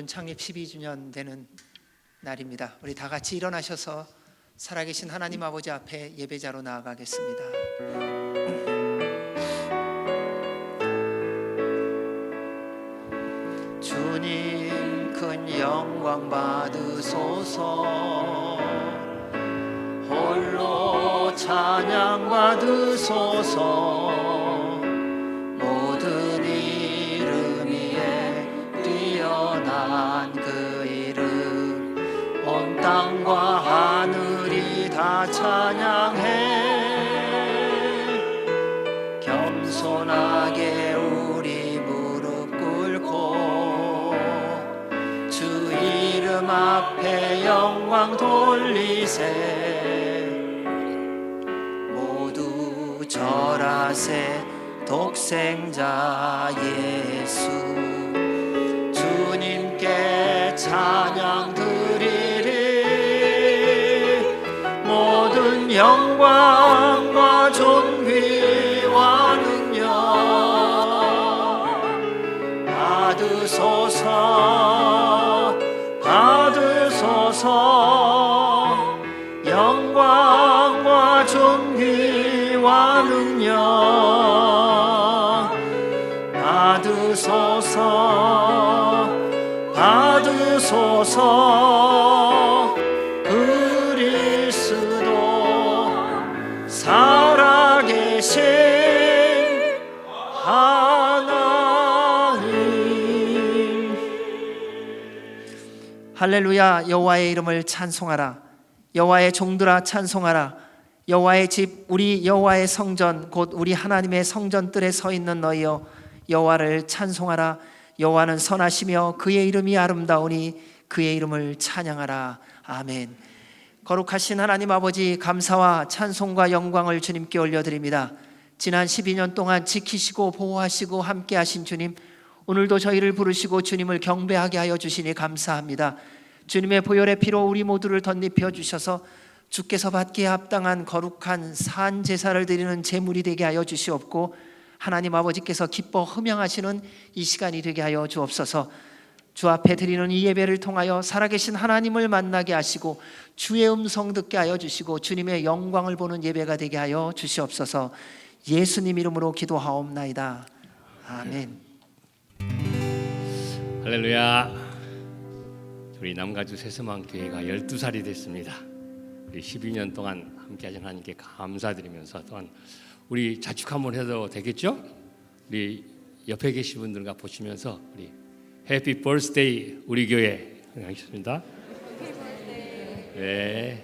창립 12주년 되는 날입니다. 우리 다 같이 일어나셔서 살아계신 하나님 아버지 앞에 예배자로 나아가겠습니다. 주님 큰 영광 받으소서. 홀로 찬양 받으소서. 모든 이름 위에 뛰어난 그 이름 온 땅과 하늘이 다 찬양해. 겸손하게 우리 무릎 꿇고 주 이름 앞에 영광 돌리세. 모두 절하세. 독생자 예수 주님께 찬양 드리리. 모든 영광과 존귀와 능력 받으소서. 받으소서. 영광과 존귀와 능력 받으소서. 받으소서. 그리스도 살아계신 하나님. 할렐루야. 여호와의 이름을 찬송하라. 여호와의 종들아 찬송하라. 여호와의 집 우리 여호와의 성전 곧 우리 하나님의 성전뜰에 서 있는 너희여 여호와를 찬송하라. 여호와는 선하시며 그의 이름이 아름다우니 그의 이름을 찬양하라. 아멘. 거룩하신 하나님 아버지, 감사와 찬송과 영광을 주님께 올려드립니다. 지난 12년 동안 지키시고 보호하시고 함께 하신 주님, 오늘도 저희를 부르시고 주님을 경배하게 하여 주시니 감사합니다. 주님의 보혈의 피로 우리 모두를 덧입혀 주셔서 주께서 받기에 합당한 거룩한 산 제사를 드리는 제물이 되게 하여 주시옵고, 하나님 아버지께서 기뻐 흠양하시는 이 시간이 되게 하여 주옵소서. 주 앞에 드리는 이 예배를 통하여 살아계신 하나님을 만나게 하시고 주의 음성 듣게 하여 주시고 주님의 영광을 보는 예배가 되게 하여 주시옵소서. 예수님 이름으로 기도하옵나이다. 아멘. 할렐루야. 우리 남가주 새서망교회가 12살이 됐습니다. 우리 12년 동안 함께 하신 하나님께 감사드리면서 또한 우리 자축 한번 해도 되겠죠? 우리 옆에 계신 분들과 보시면서 우리 해피 버스데이 우리 교회 하겠습니다. 네,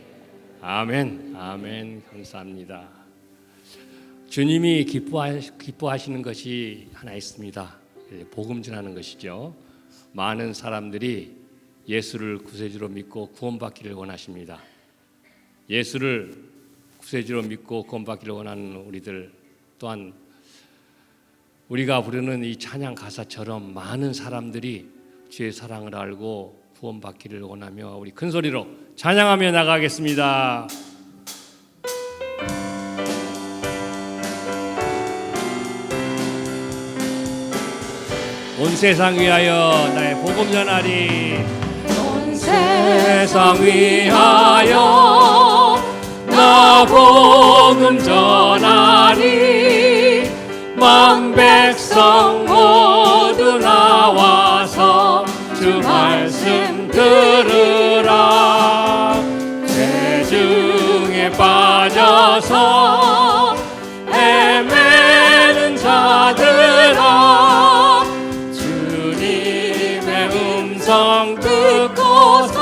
아멘, 아멘. 감사합니다. 주님이 기뻐하시는 것이 하나 있습니다. 복음 전하는 것이죠. 많은 사람들이 예수를 구세주로 믿고 구원받기를 원하십니다. 예수를 구세주로 믿고 구원받기를 원하는 우리들 또한 우리가 부르는 이 찬양 가사처럼 많은 사람들이 주의 사랑을 알고 구원받기를 원하며 우리 큰 소리로 찬양하며 나가겠습니다. 온 세상 위하여 나의 복음 전하리. 온 세상 위하여 나 복음 전하리. 만 백성 모두 나와서 주 말씀 들으라. 죄 중에 빠져서 헤매는 자들아, 주님의 음성 듣고서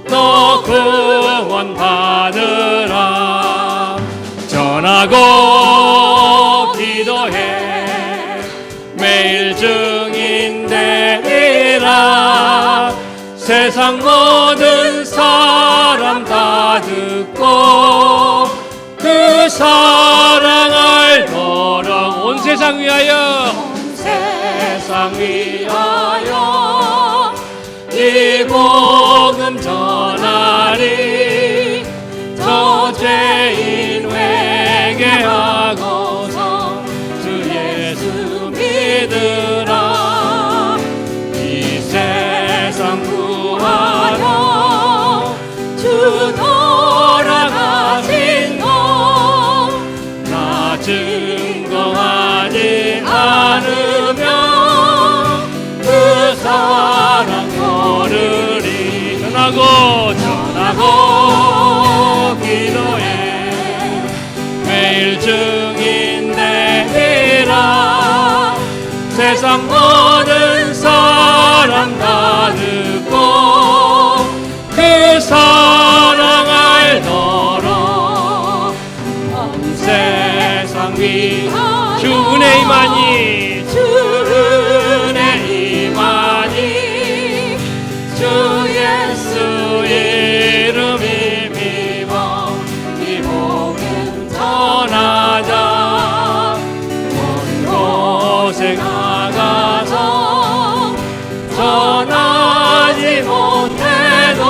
너 구원 받으라. 전하고 기도해 매일 증인 되리라. 세상 모든 사람 다 듣고 그 사랑 알도록 온 세상 위하여 온 세상 위하여 이 복음 전하리. 저 죄인 회개하고서 주 예수 믿으라. 이 세상 세상 모든 사람 다 듣고 그 사랑 알도록 온 세상 위 주 은혜 임하니 주 은혜 임하니 주 예수 이름 힘입어 이 복음 전하자 먼 곳에 나가서 전하지 못해도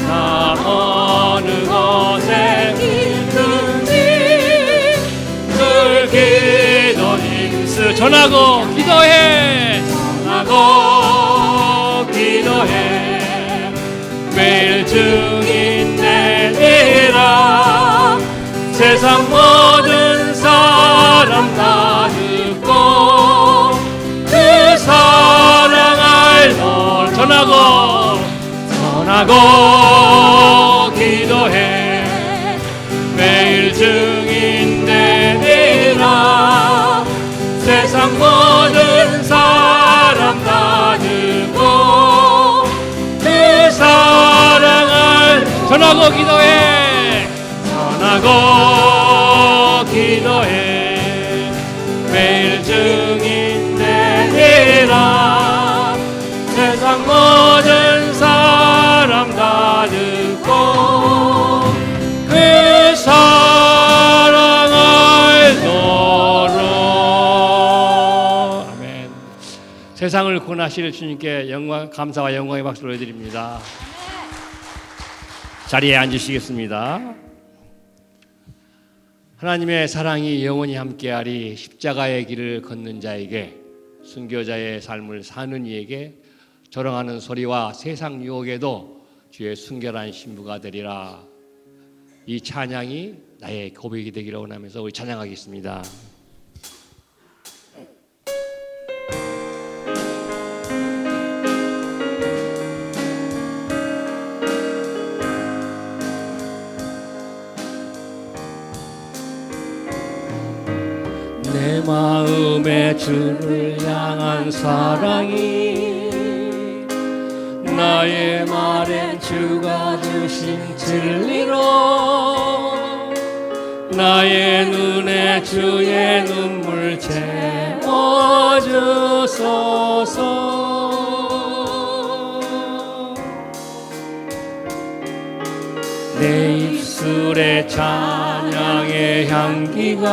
나 어느 곳에 있든지 늘 기도 힘쓰 전하고 기도해 전하고 기도해 매일 증인 되리라 세상 모든 사람 다 듣고 그 사랑 알도 전하고 기도해 매일 증인 되리라 세상 모든 사람 다 듣고 그 사랑을 전하고 기도해 전하고 기도해 매일 증인 되리라 세상 모든 사람 다 듣고 그 사랑을 알도록 아멘. 세상을 구원하실 주님께 영광, 감사와 영광의 박수를 올려드립니다. 자리에 앉으시겠습니다. 하나님의 사랑이 영원히 함께하리 십자가의 길을 걷는 자에게 순교자의 삶을 사는 이에게 조롱하는 소리와 세상 유혹에도 주의 순결한 신부가 되리라. 이 찬양이 나의 고백이 되기를 원하면서 우리 찬양하겠습니다. 내 마음에 주를 향한 사랑이 나의 말엔 주가 주신 진리로 나의 눈에 주의 눈물 채워주소서 내 입술에 찬양의 향기가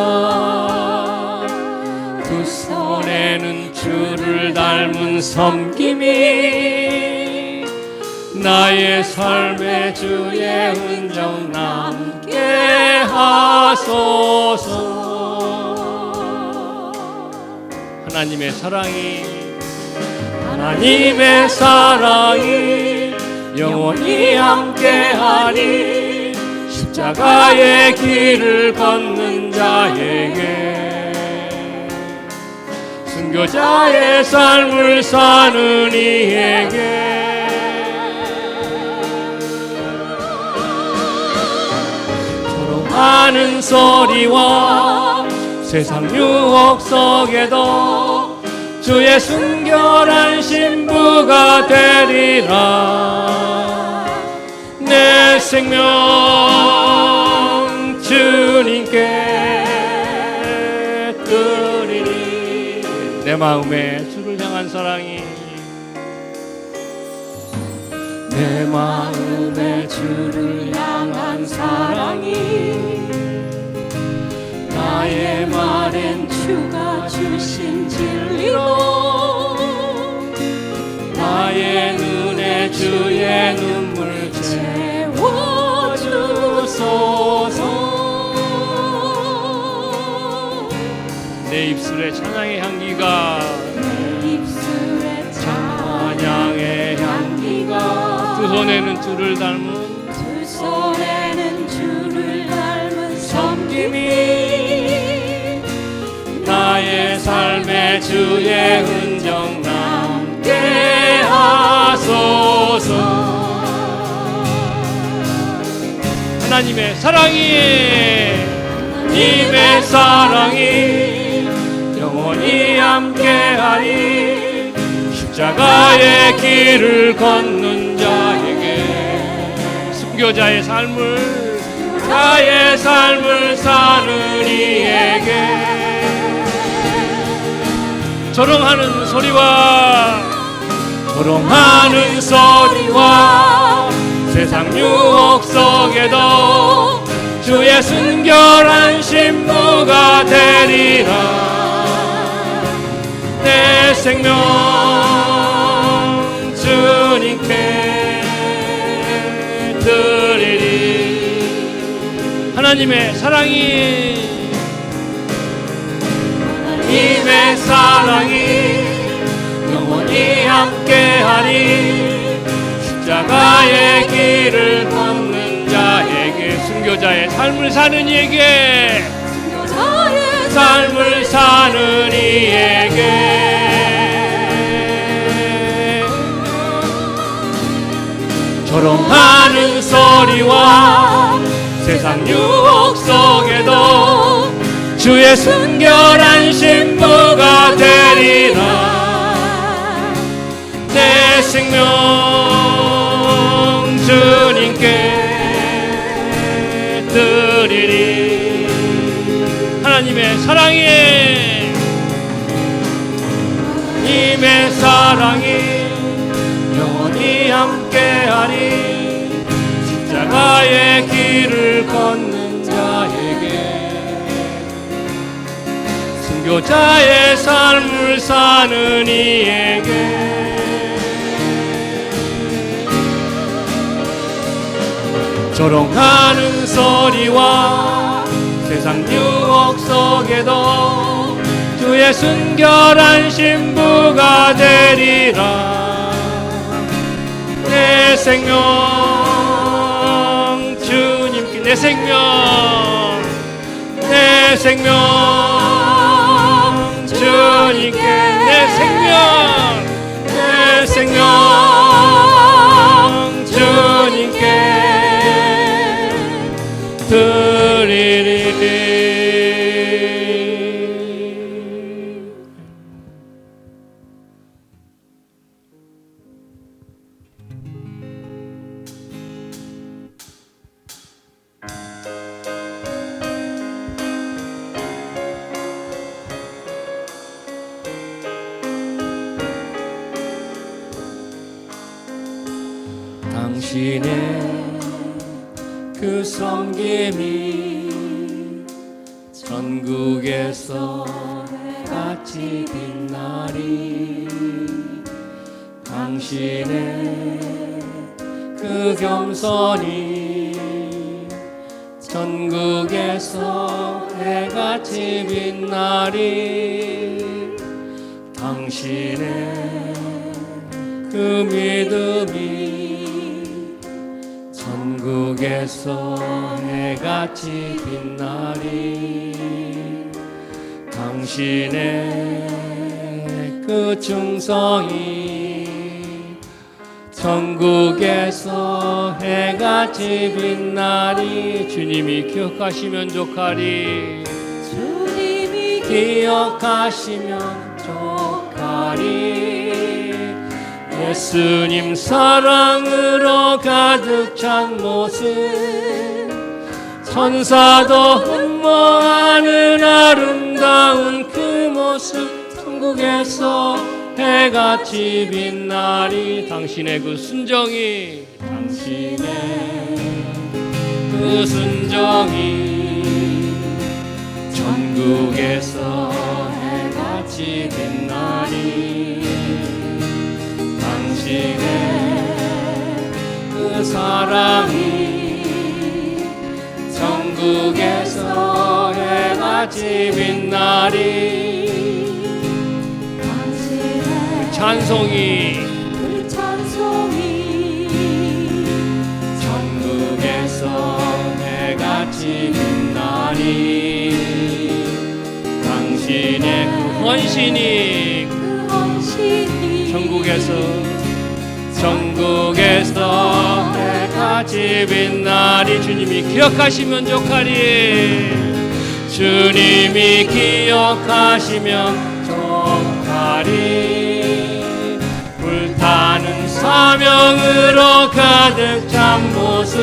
두 손에는 주를 닮은 섬김이 나의 삶에 주의 흔적 남게 하소서 하나님의 사랑이 영원히 함께하니 십자가의 길을 걷는 자에게 순교자의 삶을 사는 이에게 조롱하는 소리와 세상 유혹 속에도 주의 순결한 신부가 되리라 내 생명 주님께 드리니 내 마음에 주를 향한 사랑이 내 마음에 주를 향한 사랑이 나의 말엔 주가 주신 진리로 나의 눈에 주의 눈물 채워주소서 내 입술에 찬양의 향기가 찬양의 향기가 두 손에는 주를 닮은 섬김이 나의 삶에 주의 흔적 남게 하소서 하나님의 사랑이 영원히 영원히 함께하리. 십자가의 길을 걷는 자에게 순교자의 삶을 사는 이에게 조롱하는 소리와 세상 유혹 속에도 주의 순결한 신부가 되리라. 내 생명 주님께 드리리. 하나님의 사랑이 영원히 함께하니. 십자가의 길을 걷는 자에게 순교자의 삶을 사는 이에게 조롱하는 소리와 세상 유혹 속에도 주의 순결한 신부가 되리라. 내 생명 주님께 드리리. 하나님의 사랑이 영원히 함께하니. 십자가의 길을 걷는 자에게 순교자의 삶을 사는 이에게 조롱하는 소리와 세상 유혹 속에도 주의 순결한 신부가 되리라. 내 생명 주님께 내 생명 주님께 내 생명 주님께 드리리. 당신의 그 섬김이 전국에서 같이 빛나리. 당신의 그 겸손이 전국에서 해같이 빛나리. 당신의 그 믿음이 전국에서 해같이 빛나리. 당신의 그 충성이 전국에서 해같이 빛나리. 주님이 기억하시면 좋가리. 주님이 기억하시면 좋가리. 예수님 사랑으로 가득 찬 모습, 천사도 흠모하는 아름다운 그 모습, 천국에서 해같이 빛나리. 당신의 그 순종이 전국에서 해같이 빛나리. 당신의 그 사랑이 전국에서 해같이 빛나리. 당신의 그 찬송이 전국에서 해같이 빛나리. 당신의 그 헌신이 전국에서 해같이 빛나리. 주님이 기억하시면 좋가리. 주님이 기억하시면 정하리. 불타는 사명으로 가득 찬 모습,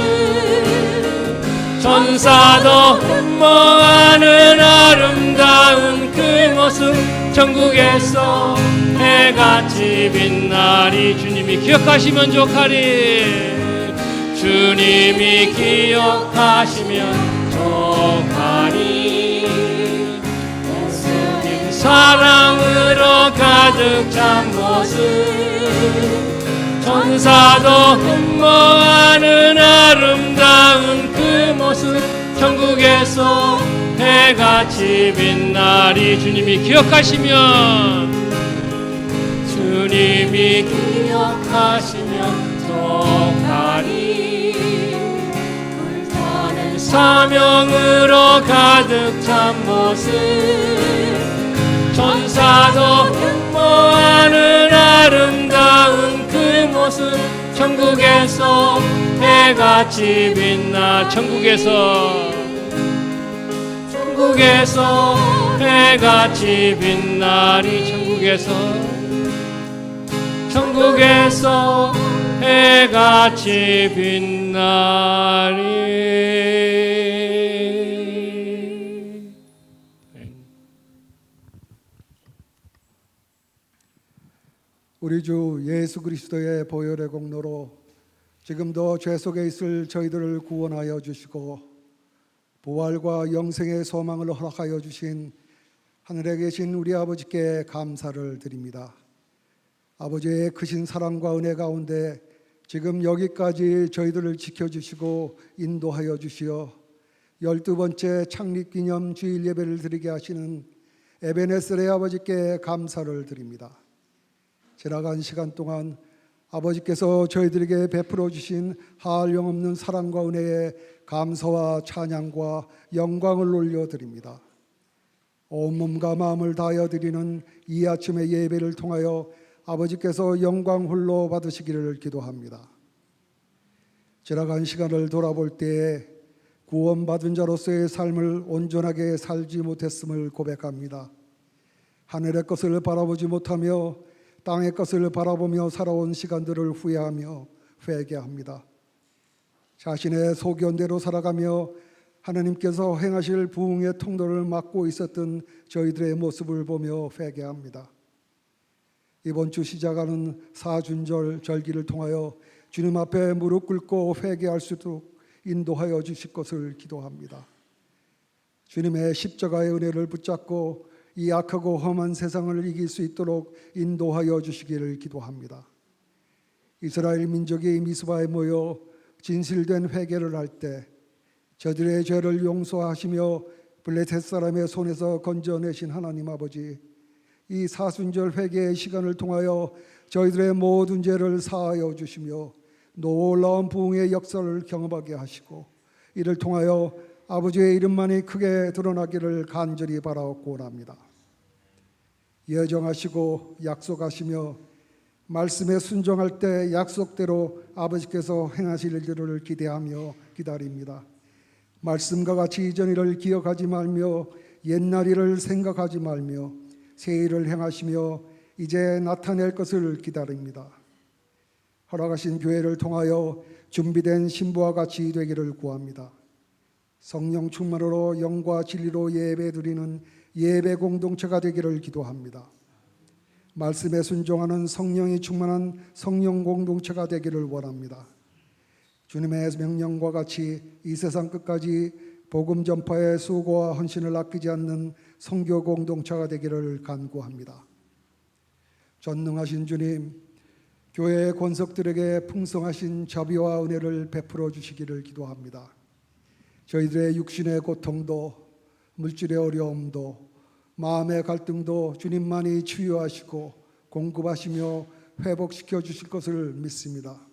천사도 흠모하는 아름다운 그 모습, 천국에서 해같이 빛나리. 주님이 기억하시면 좋하리. 주님이 기억하시면 좋하리. 예수님 사랑으로 가득 찬 모습, 천사도 흠모하는 아름다운 그 모습, 천국에서 해같이 빛나리. 주님이 기억하시면, 주님이 기억하시면 좋하리. 불타는 사명으로 가득 찬 모습, 천사도 흠모하는 아름다운 그 모습, 천국에서 해같이 빛나. 천국에서 해같이 빛나리. 천국에서 해같이 빛나리. 우리 주 예수 그리스도의 보혈의 공로로 지금도 죄 속에 있을 저희들을 구원하여 주시고 부활과 영생의 소망을 허락하여 주신 하늘에 계신 우리 아버지께 감사를 드립니다. 아버지의 크신 사랑과 은혜 가운데 지금 여기까지 저희들을 지켜주시고 인도하여 주시어 12번째 창립기념 주일 예배를 드리게 하시는 에베네셀의 아버지께 감사를 드립니다. 지나간 시간 동안 아버지께서 저희들에게 베풀어 주신 한량없는 사랑과 은혜에 감사와 찬양과 영광을 올려드립니다. 온몸과 마음을 다하여 드리는 이 아침의 예배를 통하여 아버지께서 영광 홀로 받으시기를 기도합니다. 지나간 시간을 돌아볼 때에 구원받은 자로서의 삶을 온전하게 살지 못했음을 고백합니다. 하늘의 것을 바라보지 못하며 땅의 것을 바라보며 살아온 시간들을 후회하며 회개합니다. 자신의 소견대로 살아가며 하나님께서 행하실 부흥의 통로를 막고 있었던 저희들의 모습을 보며 회개합니다. 이번 주 시작하는 사순절 절기를 통하여 주님 앞에 무릎 꿇고 회개할 수 있도록 인도하여 주실 것을 기도합니다. 주님의 십자가의 은혜를 붙잡고 이 악하고 험한 세상을 이길 수 있도록 인도하여 주시기를 기도합니다. 이스라엘 민족이 미스바에 모여 진실된 회개를 할 때 저들의 죄를 용서하시며 블레셋 사람의 손에서 건져내신 하나님 아버지, 이 사순절 회개의 시간을 통하여 저희들의 모든 죄를 사하여 주시며 놀라운 부흥의 역사를 경험하게 하시고 이를 통하여 아버지의 이름만이 크게 드러나기를 간절히 바라옵고 원합니다. 예정하시고 약속하시며 말씀에 순종할 때 약속대로 아버지께서 행하실 일들을 기대하며 기다립니다. 말씀과 같이 이전 일을 기억하지 말며 옛날 일을 생각하지 말며 새 일을 행하시며 이제 나타낼 것을 기다립니다. 허락하신 교회를 통하여 준비된 신부와 같이 되기를 구합니다. 성령 충만으로 영과 진리로 예배 드리는 예배 공동체가 되기를 기도합니다. 말씀에 순종하는 성령이 충만한 성령 공동체가 되기를 원합니다. 주님의 명령과 같이 이 세상 끝까지 복음 전파의 수고와 헌신을 아끼지 않는 선교 공동체가 되기를 간구합니다. 전능하신 주님, 교회의 권석들에게 풍성하신 자비와 은혜를 베풀어 주시기를 기도합니다. 저희들의 육신의 고통도 물질의 어려움도 마음의 갈등도 주님만이 치유하시고 공급하시며 회복시켜 주실 것을 믿습니다.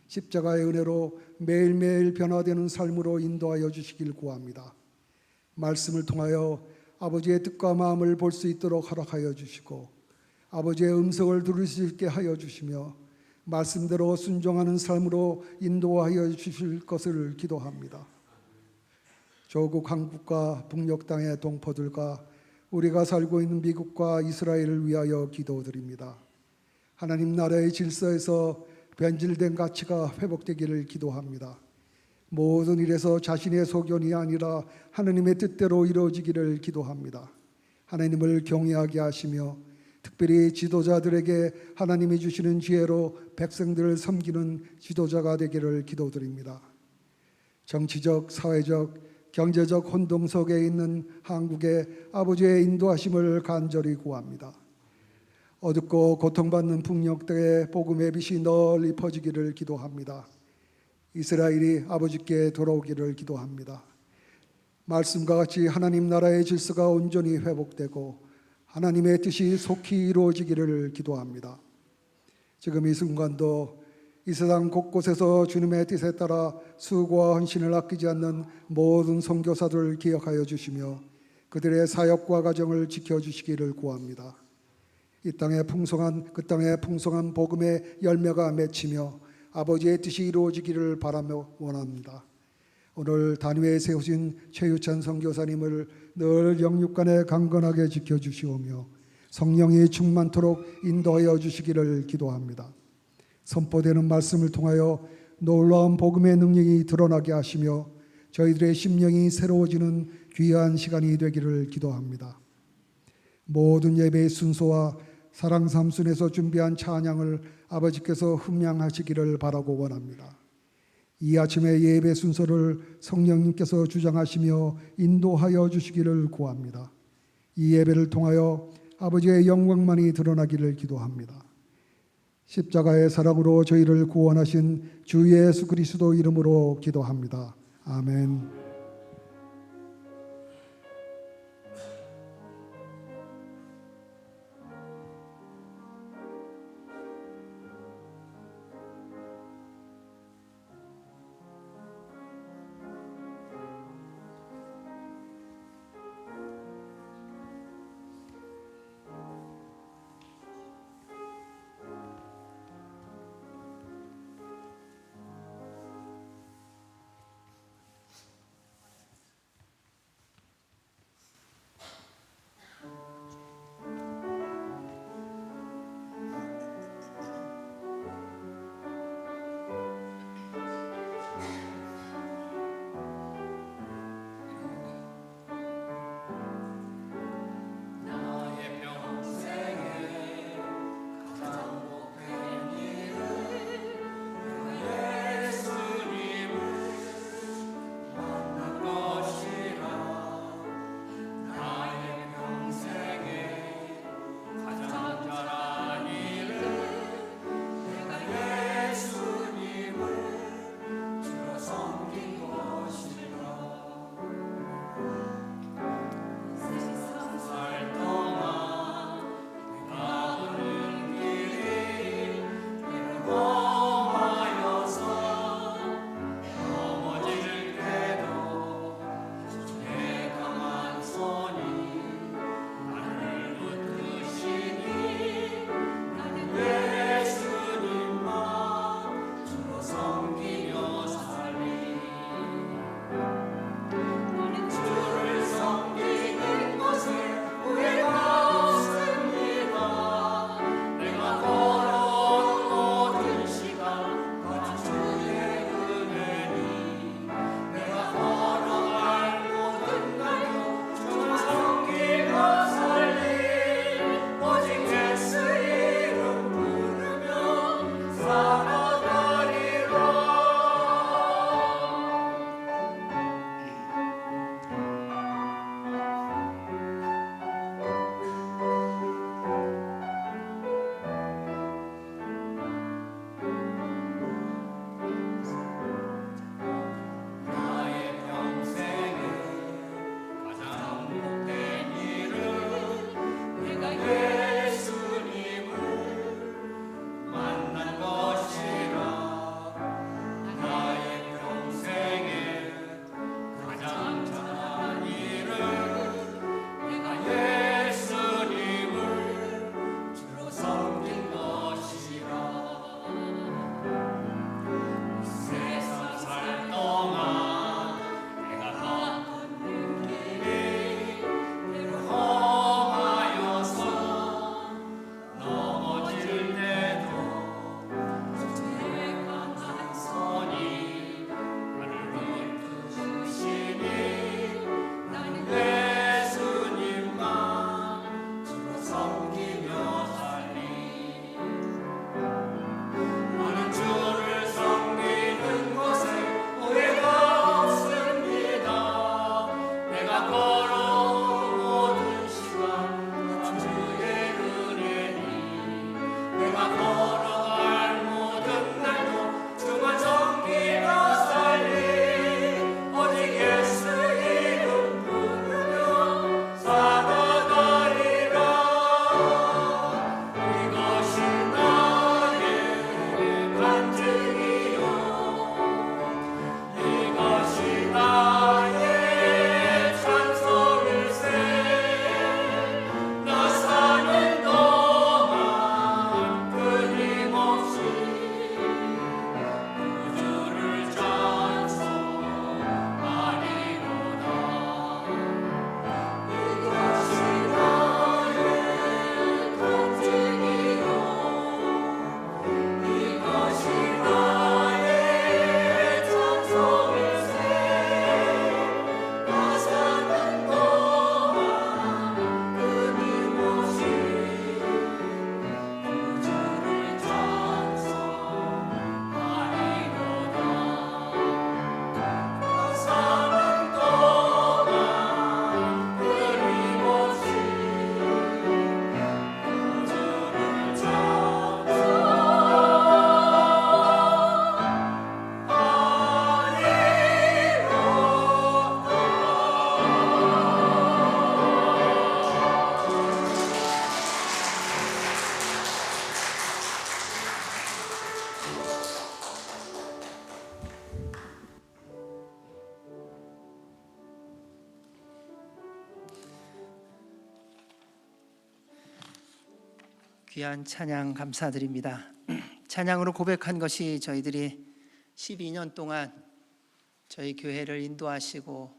십자가의 은혜로 매일매일 변화되는 삶으로 인도하여 주시길 구합니다. 말씀을 통하여 아버지의 뜻과 마음을 볼 수 있도록 허락하여 주시고 아버지의 음성을 들을 수 있게 하여 주시며 말씀대로 순종하는 삶으로 인도하여 주실 것을 기도합니다. 조국 한국과 북녘 땅의 동포들과 우리가 살고 있는 미국과 이스라엘을 위하여 기도드립니다. 하나님 나라의 질서에서 변질된 가치가 회복되기를 기도합니다. 모든 일에서 자신의 소견이 아니라 하나님의 뜻대로 이루어지기를 기도합니다. 하나님을 경외하게 하시며 특별히 지도자들에게 하나님이 주시는 지혜로 백성들을 섬기는 지도자가 되기를 기도드립니다. 정치적, 사회적, 경제적 혼동 속에 있는 한국의 아버지의 인도하심을 간절히 구합니다. 어둡고 고통받는 북녘 땅에 복음의 빛이 널리 퍼지기를 기도합니다. 이스라엘이 아버지께 돌아오기를 기도합니다. 말씀과 같이 하나님 나라의 질서가 온전히 회복되고 하나님의 뜻이 속히 이루어지기를 기도합니다. 지금 이 순간도 이 세상 곳곳에서 주님의 뜻에 따라 수고와 헌신을 아끼지 않는 모든 선교사들을 기억하여 주시며 그들의 사역과 가정을 지켜주시기를 구합니다. 이 땅에 그 땅에 풍성한 복음의 열매가 맺히며 아버지의 뜻이 이루어지기를 바라며 원합니다. 오늘 단위에 세우신 최유찬 선교사님을 늘 영육간에 강건하게 지켜주시오며 성령이 충만토록 인도하여 주시기를 기도합니다. 선포되는 말씀을 통하여 놀라운 복음의 능력이 드러나게 하시며 저희들의 심령이 새로워지는 귀한 시간이 되기를 기도합니다. 모든 예배의 순서와 사랑 삼순에서 준비한 찬양을 아버지께서 흠양하시기를 바라고 원합니다. 이 아침의 예배 순서를 성령님께서 주장하시며 인도하여 주시기를 구합니다. 이 예배를 통하여 아버지의 영광만이 드러나기를 기도합니다. 십자가의 사랑으로 저희를 구원하신 주 예수 그리스도 이름으로 기도합니다. 아멘. 귀한 찬양 감사드립니다. 찬양으로 고백한 것이 저희들이 12년 동안 저희 교회를 인도하시고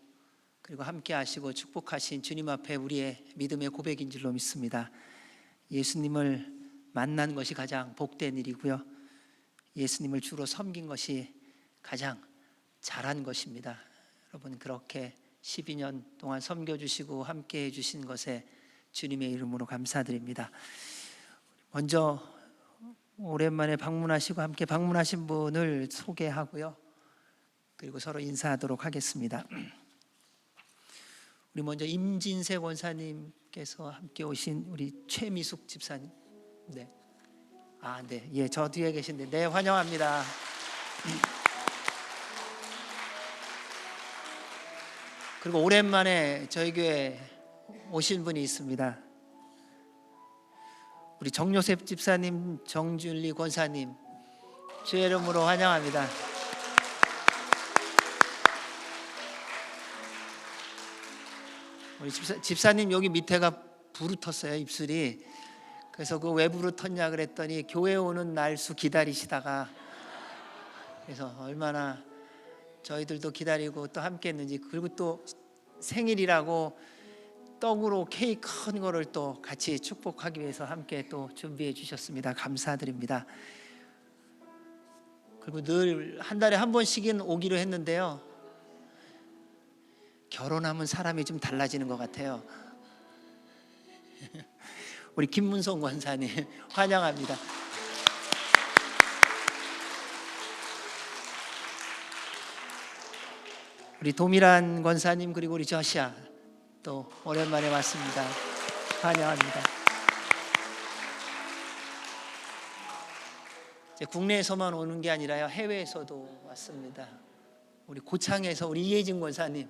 그리고 함께 하시고 축복하신 주님 앞에 우리의 믿음의 고백인 줄로 믿습니다. 예수님을 만난 것이 가장 복된 일이고요. 예수님을 주로 섬긴 것이 가장 잘한 것입니다. 여러분, 그렇게 12년 동안 섬겨주시고 함께 해주신 것에 주님의 이름으로 감사드립니다. 먼저 오랜만에 방문하시고 함께 방문하신 분을 소개하고요, 그리고 서로 인사하도록 하겠습니다. 우리 먼저 임진세 권사님께서 함께 오신 우리 최미숙 집사님. 네. 네. 예, 저 뒤에 계신데, 네, 환영합니다. 그리고 오랜만에 저희 교회 오신 분이 있습니다. 우리 정요셉 집사님, 정준리 권사님, 주의 이름으로 환영합니다. 우리 집사님 여기 밑에가 부르텄어요, 입술이. 그래서 그 왜 부르텄냐 그랬더니 교회 오는 날수 기다리시다가, 그래서 얼마나 저희들도 기다리고 또 함께 했는지, 그리고 또 생일이라고 떡으로 케이크 큰 거를 또 같이 축복하기 위해서 함께 또 준비해 주셨습니다. 감사드립니다. 그리고 늘 한 달에 한 번씩은 오기로 했는데요, 결혼하면 사람이 좀 달라지는 것 같아요. 우리 김문성 권사님 환영합니다. 우리 도미란 권사님, 그리고 우리 저시아 또 오랜만에 왔습니다. 환영합니다. 이제 국내에서만 오는 게 아니라요, 해외에서도 왔습니다. 우리 고창에서 우리 이혜진 권사님,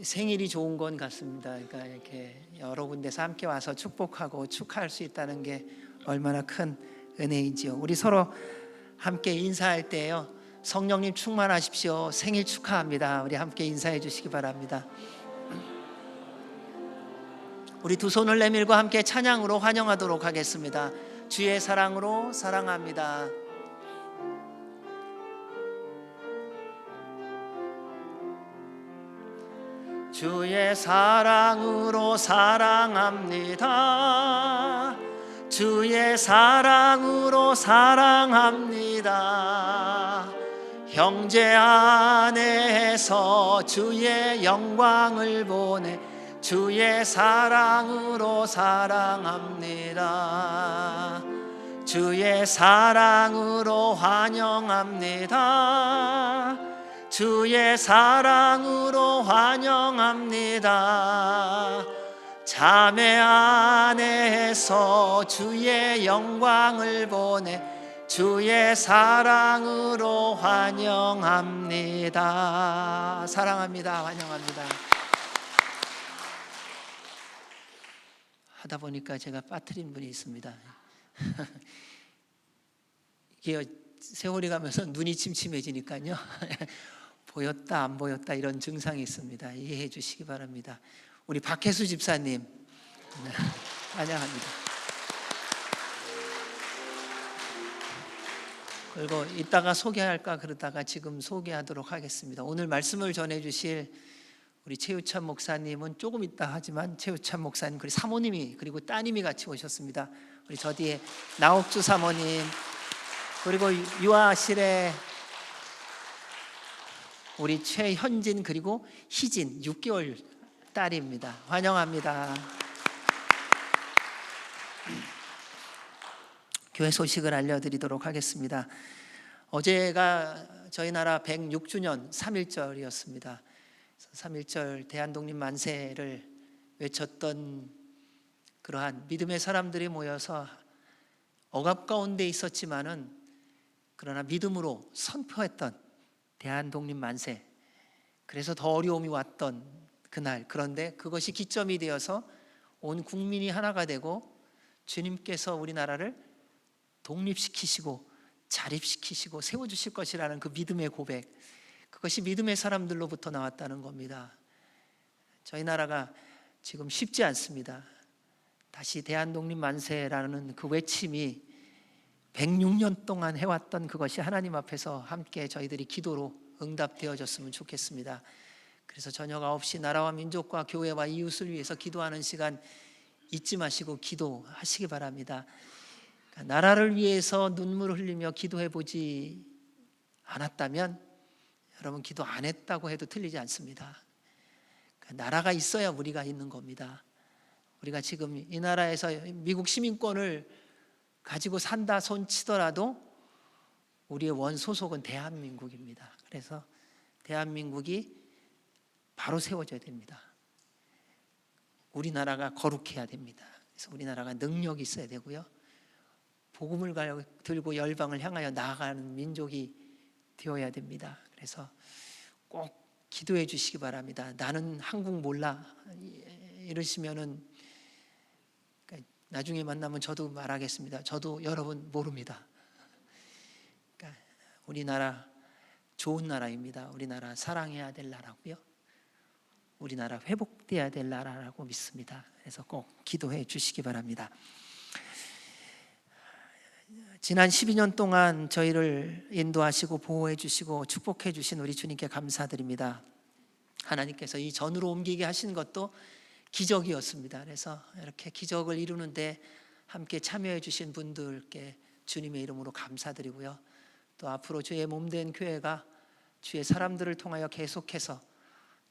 생일이 좋은 건 같습니다. 그러니까 이렇게 여러 군데서 함께 와서 축복하고 축하할 수 있다는 게 얼마나 큰 은혜인지요. 우리 서로 함께 인사할 때요, 성령님 충만하십시오, 생일 축하합니다, 우리 함께 인사해 주시기 바랍니다. 우리 두 손을 내밀고 함께 찬양으로 환영하도록 하겠습니다. 주의 사랑으로 사랑합니다. 주의 사랑으로 사랑합니다. 주의 사랑으로 사랑합니다. 형제 안에서 주의 영광을 보내 주의 사랑으로 사랑합니다. 주의 사랑으로 환영합니다. 주의 사랑으로 환영합니다. 자매 안에서 주의 영광을 보내 주의 사랑으로 환영합니다. 사랑합니다. 환영합니다. 하다 보니까 제가 빠뜨린 분이 있습니다. 이게 세월이 가면서 눈이 침침해지니까요, 보였다 안 보였다 이런 증상이 있습니다. 이해해 주시기 바랍니다. 우리 박혜수 집사님 환영합니다. 그리고 이따가 소개할까 그러다가 지금 소개하도록 하겠습니다. 오늘 말씀을 전해 주실 우리 최우찬 목사님은 조금 있다 하지만, 최우찬 목사님 그리고 사모님이 그리고 따님이 같이 오셨습니다. 우리 저 뒤에 나옥주 사모님, 그리고 유아실에 우리 최현진 그리고 희진 6개월 딸입니다. 환영합니다. 교회 소식을 알려드리도록 하겠습니다. 어제가 저희 나라 106주년 3.1절이었습니다. 3.1절 대한독립 만세를 외쳤던 그러한 믿음의 사람들이 모여서 억압 가운데 있었지만은 그러나 믿음으로 선포했던 대한독립 만세, 그래서 더 어려움이 왔던 그날, 그런데 그것이 기점이 되어서 온 국민이 하나가 되고 주님께서 우리나라를 독립시키시고 자립시키시고 세워주실 것이라는 그 믿음의 고백, 그것이 믿음의 사람들로부터 나왔다는 겁니다. 저희 나라가 지금 쉽지 않습니다. 다시 대한독립 만세라는 그 외침이 106년 동안 해왔던 그것이 하나님 앞에서 함께 저희들이 기도로 응답되어졌으면 좋겠습니다. 그래서 저녁 9시 나라와 민족과 교회와 이웃을 위해서 기도하는 시간 잊지 마시고 기도하시기 바랍니다. 그러니까 나라를 위해서 눈물을 흘리며 기도해 보지 않았다면 여러분 기도 안 했다고 해도 틀리지 않습니다. 그러니까 나라가 있어야 우리가 있는 겁니다. 우리가 지금 이 나라에서 미국 시민권을 가지고 산다 손치더라도 우리의 원소속은 대한민국입니다. 그래서 대한민국이 바로 세워져야 됩니다. 우리나라가 거룩해야 됩니다. 그래서 우리나라가 능력이 있어야 되고요. 복음을 들고 열방을 향하여 나아가는 민족이 되어야 됩니다. 그래서 꼭 기도해 주시기 바랍니다. 나는 한국 몰라 이러시면은 나중에 만나면 저도 말하겠습니다. 저도 여러분 모릅니다. 그러니까 우리나라 좋은 나라입니다. 우리나라 사랑해야 될 나라고요. 우리나라 회복돼야 될 나라라고 믿습니다. 그래서 꼭 기도해 주시기 바랍니다. 지난 12년 동안 저희를 인도하시고 보호해 주시고 축복해 주신 우리 주님께 감사드립니다. 하나님께서 이 전으로 옮기게 하신 것도 기적이었습니다. 그래서 이렇게 기적을 이루는데 함께 참여해 주신 분들께 주님의 이름으로 감사드리고요. 또 앞으로 주의 몸된 교회가 주의 사람들을 통하여 계속해서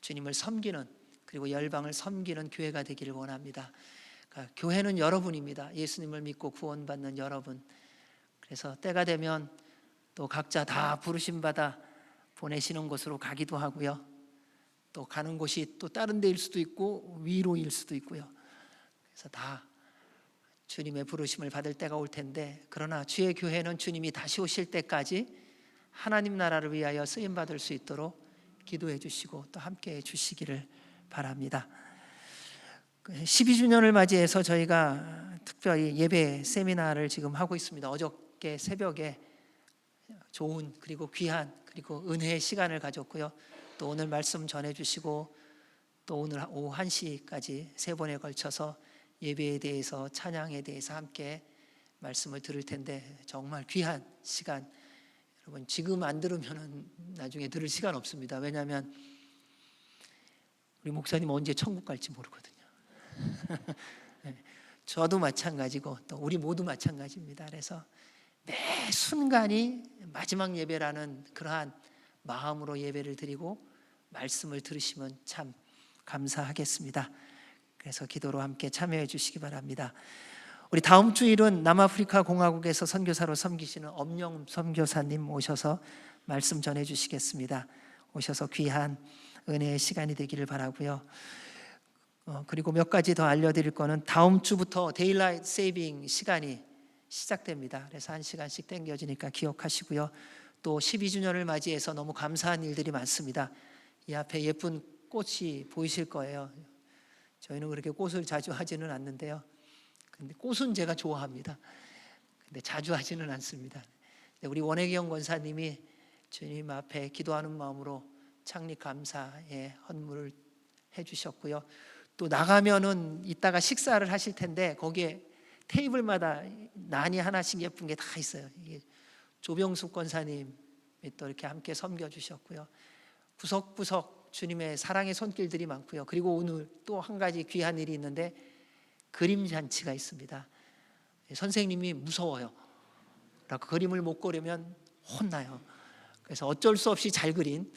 주님을 섬기는 그리고 열방을 섬기는 교회가 되기를 원합니다. 그러니까 교회는 여러분입니다. 예수님을 믿고 구원받는 여러분. 그래서 때가 되면 또 각자 다 부르심 받아 보내시는 곳으로 가기도 하고요. 또 가는 곳이 또 다른 데일 수도 있고 위로일 수도 있고요. 그래서 다 주님의 부르심을 받을 때가 올 텐데, 그러나 주의 교회는 주님이 다시 오실 때까지 하나님 나라를 위하여 쓰임 받을 수 있도록 기도해 주시고 또 함께 해 주시기를 바랍니다. 12주년을 맞이해서 저희가 특별히 예배 세미나를 지금 하고 있습니다. 어저께 새벽에 좋은 그리고 귀한 그리고 은혜의 시간을 가졌고요. 또 오늘 말씀 전해주시고 또 오늘 오후 1시까지 3번에 걸쳐서 예배에 대해서 찬양에 대해서 함께 말씀을 들을 텐데 정말 귀한 시간. 여러분 지금 안 들으면 나중에 들을 시간 없습니다. 왜냐하면 우리 목사님 언제 천국 갈지 모르거든요. 저도 마찬가지고 또 우리 모두 마찬가지입니다. 그래서 매 순간이 마지막 예배라는 그러한 마음으로 예배를 드리고 말씀을 들으시면 참 감사하겠습니다. 그래서 기도로 함께 참여해 주시기 바랍니다. 우리 다음 주일은 남아프리카 공화국에서 선교사로 섬기시는 엄영 선교사님 오셔서 말씀 전해 주시겠습니다. 오셔서 귀한 은혜의 시간이 되기를 바라고요. 그리고 몇 가지 더 알려드릴 거는 다음 주부터 데일라이트 세이빙 시간이 시작됩니다. 그래서 1시간씩 땡겨지니까 기억하시고요. 또 12주년을 맞이해서 너무 감사한 일들이 많습니다. 이 앞에 예쁜 꽃이 보이실 거예요. 저희는 그렇게 꽃을 자주 하지는 않는데요. 근데 꽃은 제가 좋아합니다. 근데 자주 하지는 않습니다. 우리 원혜경 권사님이 주님 앞에 기도하는 마음으로 창립 감사의 헌물을 해주셨고요. 또 나가면은 이따가 식사를 하실 텐데 거기에 테이블마다 난이 하나씩 예쁜 게 다 있어요. 이게 조병숙 권사님이 또 이렇게 함께 섬겨주셨고요. 구석구석 주님의 사랑의 손길들이 많고요. 그리고 오늘 또 한 가지 귀한 일이 있는데 그림 잔치가 있습니다. 선생님이 무서워요. 그러니까 그림을 못 그리면 혼나요. 그래서 어쩔 수 없이 잘 그린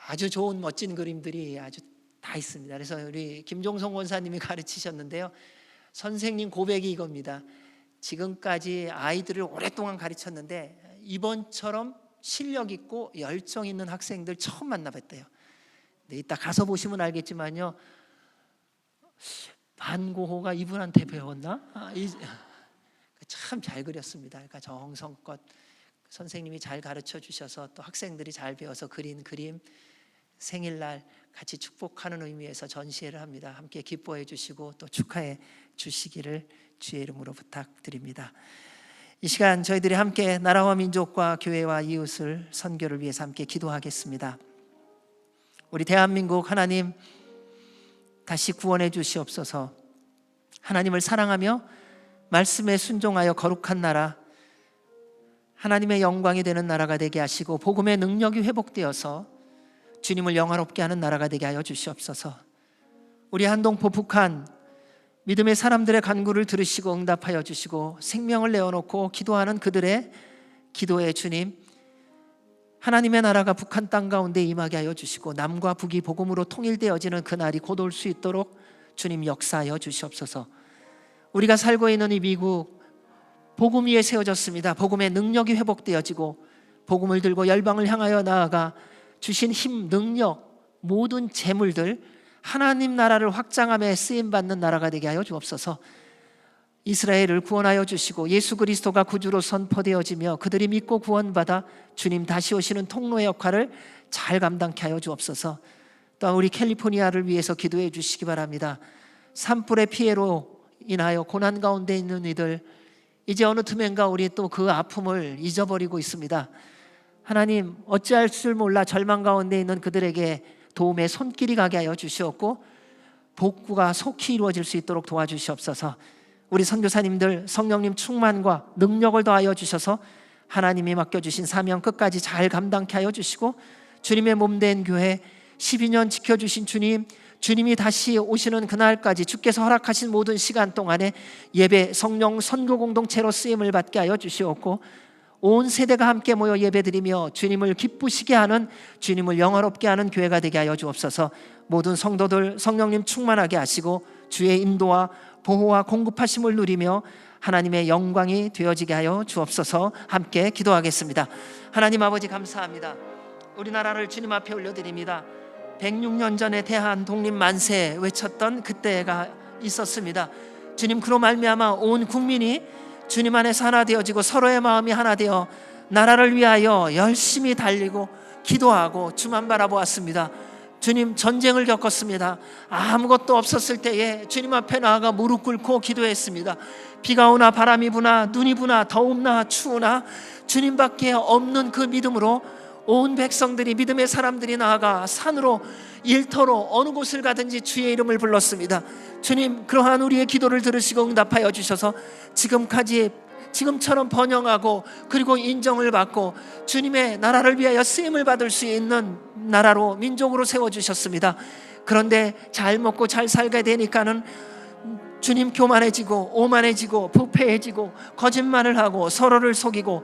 아주 좋은 멋진 그림들이 아주 다 있습니다. 그래서 우리 김종성 원사님이 가르치셨는데요. 선생님 고백이 이겁니다. 지금까지 아이들을 오랫동안 가르쳤는데 이번처럼 실력 있고 열정 있는 학생들 처음 만나봤대요. 네, 이따 가서 보시면 알겠지만요. 반고호가 이분한테 배웠나? 참 잘 그렸습니다. 그러니까 정성껏 선생님이 잘 가르쳐 주셔서 또 학생들이 잘 배워서 그린 그림, 생일날 같이 축복하는 의미에서 전시회를 합니다. 함께 기뻐해 주시고 또 축하해 주시기를 주의 이름으로 부탁드립니다. 이 시간 저희들이 함께 나라와 민족과 교회와 이웃을 선교를 위해서 함께 기도하겠습니다. 우리 대한민국 하나님 다시 구원해 주시옵소서. 하나님을 사랑하며 말씀에 순종하여 거룩한 나라, 하나님의 영광이 되는 나라가 되게 하시고 복음의 능력이 회복되어서 주님을 영화롭게 하는 나라가 되게 하여 주시옵소서. 우리 한동포 북한 믿음의 사람들의 간구를 들으시고 응답하여 주시고 생명을 내어놓고 기도하는 그들의 기도에 주님, 하나님의 나라가 북한 땅 가운데 임하게 하여 주시고 남과 북이 복음으로 통일되어지는 그날이 곧 올 수 있도록 주님 역사하여 주시옵소서. 우리가 살고 있는 이 미국 복음 위에 세워졌습니다. 복음의 능력이 회복되어지고 복음을 들고 열방을 향하여 나아가 주신 힘, 능력, 모든 재물들 하나님 나라를 확장함에 쓰임받는 나라가 되게 하여 주옵소서. 이스라엘을 구원하여 주시고 예수 그리스도가 구주로 선포되어지며 그들이 믿고 구원받아 주님 다시 오시는 통로의 역할을 잘 감당케 하여 주옵소서. 또한 우리 캘리포니아를 위해서 기도해 주시기 바랍니다. 산불의 피해로 인하여 고난 가운데 있는 이들, 이제 어느 틈엔가 우리 또 그 아픔을 잊어버리고 있습니다. 하나님, 어찌할 줄 몰라 절망 가운데 있는 그들에게 도움의 손길이 가게 하여 주시옵고 복구가 속히 이루어질 수 있도록 도와주시옵소서. 우리 선교사님들 성령님 충만과 능력을 더하여 주셔서 하나님이 맡겨주신 사명 끝까지 잘 감당케 하여 주시고 주님의 몸된 교회 12년 지켜주신 주님, 주님이 다시 오시는 그날까지 주께서 허락하신 모든 시간 동안에 예배 성령 선교 공동체로 쓰임을 받게 하여 주시옵고 온 세대가 함께 모여 예배드리며 주님을 기쁘시게 하는, 주님을 영화롭게 하는 교회가 되게 하여 주옵소서. 모든 성도들 성령님 충만하게 하시고 주의 인도와 보호와 공급하심을 누리며 하나님의 영광이 되어지게 하여 주옵소서. 함께 기도하겠습니다. 하나님 아버지 감사합니다. 우리나라를 주님 앞에 올려드립니다. 106년 전에 대한 독립 만세 외쳤던 그때가 있었습니다. 주님, 그로 말미암아 온 국민이 주님 안에서 하나 되어지고 서로의 마음이 하나 되어 나라를 위하여 열심히 달리고 기도하고 주만 바라보았습니다. 주님, 전쟁을 겪었습니다. 아무것도 없었을 때에 주님 앞에 나아가 무릎 꿇고 기도했습니다. 비가 오나 바람이 부나 눈이 부나 더웁나 추우나 주님밖에 없는 그 믿음으로 온 백성들이, 믿음의 사람들이 나아가 산으로 일터로 어느 곳을 가든지 주의 이름을 불렀습니다. 주님, 그러한 우리의 기도를 들으시고 응답하여 주셔서 지금처럼 번영하고 그리고 인정을 받고 주님의 나라를 위하여 쓰임을 받을 수 있는 나라로, 민족으로 세워주셨습니다. 그런데 잘 먹고 잘 살게 되니까는 주님 교만해지고 오만해지고 부패해지고 거짓말을 하고 서로를 속이고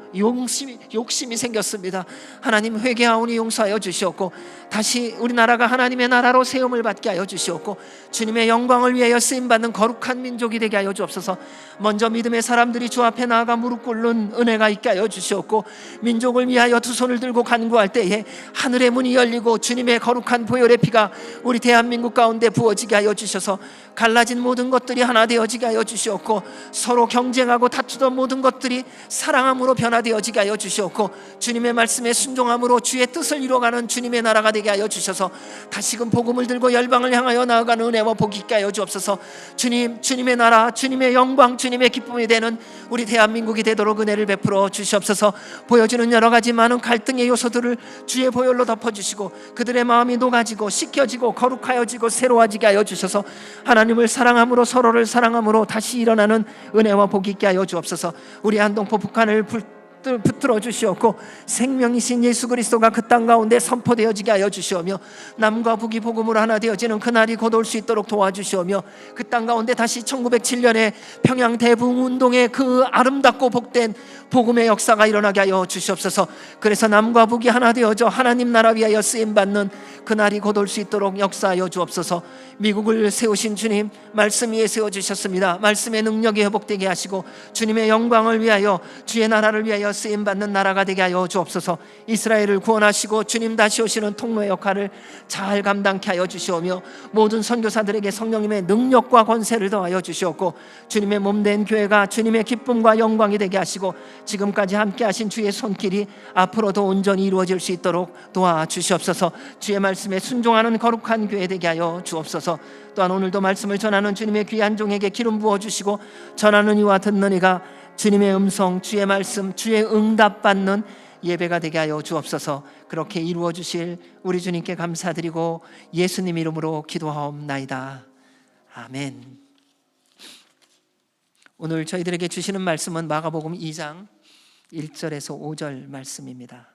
욕심이 생겼습니다. 하나님, 회개하오니 용서하여 주시옵고 다시 우리나라가 하나님의 나라로 세움을 받게 하여 주시옵고 주님의 영광을 위하여 쓰임받는 거룩한 민족이 되게 하여 주옵소서. 먼저 믿음의 사람들이 주 앞에 나아가 무릎 꿇는 은혜가 있게 하여 주시옵고 민족을 위하여 두 손을 들고 간구할 때에 하늘의 문이 열리고 주님의 거룩한 보혈의 피가 우리 대한민국 가운데 부어지게 하여 주셔서 갈라진 모든 것들이 하나 되어지게 하여 주시옵고 서로 경쟁하고 다투던 모든 것들이 사랑함으로 변화되어지게 하여 주시옵고 주님의 말씀에 순종함으로 주의 뜻을 이루어가는 주님의 나라가 되게 하여 주셔서 다시금 복음을 들고 열방을 향하여 나아가는 은혜와 복이 있게 하여 주옵소서. 주님, 주님의 나라, 주님의 영광, 주님의 기쁨이 되는 우리 대한민국이 되도록 은혜를 베풀어 주시옵소서. 보여주는 여러 가지 많은 갈등의 요소들을 주의 보혈로 덮어주시고 그들의 마음이 녹아지고 씻겨지고 거룩하여지고 새로워지게 하여 주셔서 하나님을 사랑함으로 서로를 사랑함으로 다시 일어나는 은혜와 복이 있게 하여 주옵소서. 우리 한동포 북한을 붙들어 주시옵고 생명이신 예수 그리스도가 그 땅 가운데 선포되어지게 하여 주시오며 남과 북이 복음으로 하나 되어지는 그날이 곧 올 수 있도록 도와주시오며 그 땅 가운데 다시 1907년에 평양 대붕운동의 그 아름답고 복된 복음의 역사가 일어나게 하여 주시옵소서. 그래서 남과 북이 하나 되어져 하나님 나라 위하여 쓰임받는 그날이 곧 올 수 있도록 역사하여 주옵소서. 미국을 세우신 주님, 말씀 위에 세워주셨습니다. 말씀의 능력이 회복되게 하시고 주님의 영광을 위하여, 주의 나라를 위하여 쓰임받는 나라가 되게 하여 주옵소서. 이스라엘을 구원하시고 주님 다시 오시는 통로의 역할을 잘 감당케 하여 주시오며 모든 선교사들에게 성령님의 능력과 권세를 더하여 주시옵고 주님의 몸된 교회가 주님의 기쁨과 영광이 되게 하시고 지금까지 함께 하신 주의 손길이 앞으로도 온전히 이루어질 수 있도록 도와주시옵소서. 주의 말씀에 순종하는 거룩한 교회 되게 하여 주옵소서. 또한 오늘도 말씀을 전하는 주님의 귀한 종에게 기름 부어주시고 전하는 이와 듣는 이가 주님의 음성, 주의 말씀, 주의 응답 받는 예배가 되게 하여 주옵소서. 그렇게 이루어 주실 우리 주님께 감사드리고 예수님 이름으로 기도하옵나이다. 아멘. 오늘 저희들에게 주시는 말씀은 마가복음 2장 1절에서 5절 말씀입니다.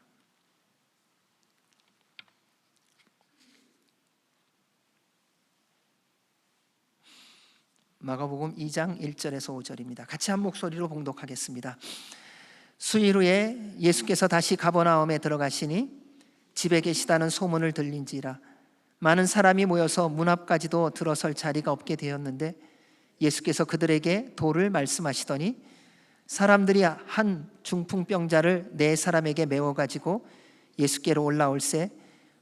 마가복음 2장 1절에서 5절입니다. 같이 한 목소리로 봉독하겠습니다. 수일 후에 예수께서 다시 가버나움에 들어가시니 집에 계시다는 소문을 들린지라 많은 사람이 모여서 문 앞까지도 들어설 자리가 없게 되었는데 예수께서 그들에게 도를 말씀하시더니 사람들이 한 중풍병자를 네 사람에게 메워 가지고 예수께로 올라올세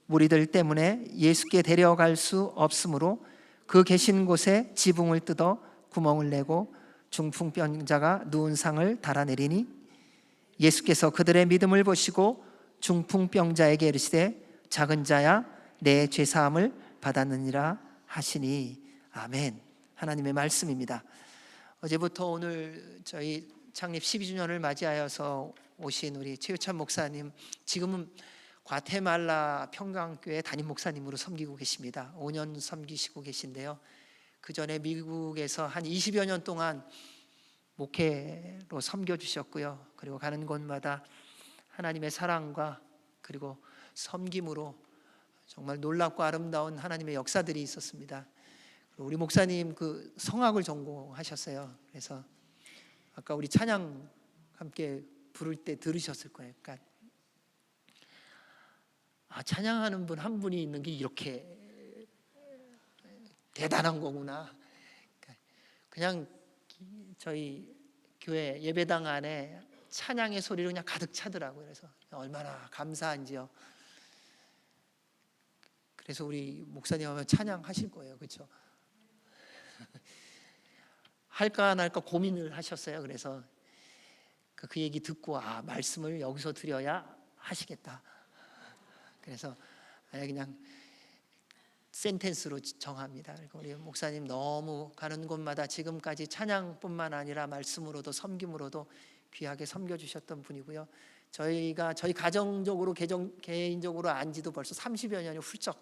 무리들 때문에 예수께 데려갈 수 없으므로 그 계신 곳에 지붕을 뜯어 구멍을 내고 중풍병자가 누운 상을 달아내리니 예수께서 그들의 믿음을 보시고 중풍병자에게 이르시되 작은 자야 내 죄사함을 받았느니라 하시니. 아멘. 하나님의 말씀입니다. 어제부터 오늘 저희 창립 12주년을 맞이하여서 오신 우리 최유찬 목사님, 지금은 과테말라 평강교회 담임 목사님으로 섬기고 계십니다. 5년 섬기시고 계신데요, 그 전에 미국에서 한 20여 년 동안 목회로 섬겨주셨고요, 그리고 가는 곳마다 하나님의 사랑과 그리고 섬김으로 정말 놀랍고 아름다운 하나님의 역사들이 있었습니다. 우리 목사님 그 성악을 전공하셨어요. 그래서 아까 우리 찬양 함께 부를 때 들으셨을 거예요. 그러니까 찬양하는 분 한 분이 있는 게 이렇게 대단한 거구나. 그냥 저희 교회 예배당 안에 찬양의 소리로 그냥 가득 차더라고요. 그래서 얼마나 감사한지요. 그래서 우리 목사님 하면 찬양하실 거예요. 그렇죠? 할까 안 할까 고민을 하셨어요. 그래서 그 얘기 듣고 말씀을 여기서 드려야 하시겠다. 그래서 그냥 센텐스로 정합니다. 우리 목사님 너무 가는 곳마다 지금까지 찬양뿐만 아니라 말씀으로도 섬김으로도 귀하게 섬겨주셨던 분이고요. 저희 가정적으로 개인적으로 안지도 벌써 30여 년이 훌쩍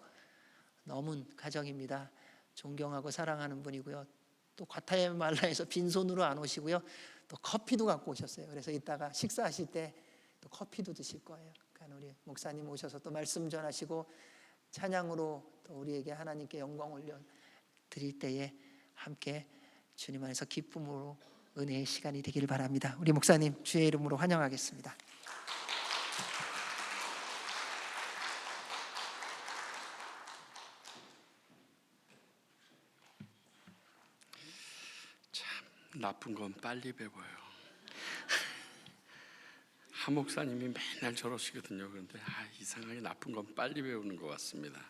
넘은 가정입니다. 존경하고 사랑하는 분이고요. 또 과테말라에서 빈손으로 안 오시고요, 또 커피도 갖고 오셨어요. 그래서 이따가 식사하실 때 또 커피도 드실 거예요. 그러니까 우리 목사님 오셔서 또 말씀 전하시고 찬양으로 또 우리에게 하나님께 영광 올려 드릴 때에 함께 주님 안에서 기쁨으로 은혜의 시간이 되기를 바랍니다. 우리 목사님 주의 이름으로 환영하겠습니다. 나쁜 건 빨리 배워요. 하 목사님이 맨날 저러시거든요. 그런데 이상하게 나쁜 건 빨리 배우는 것 같습니다.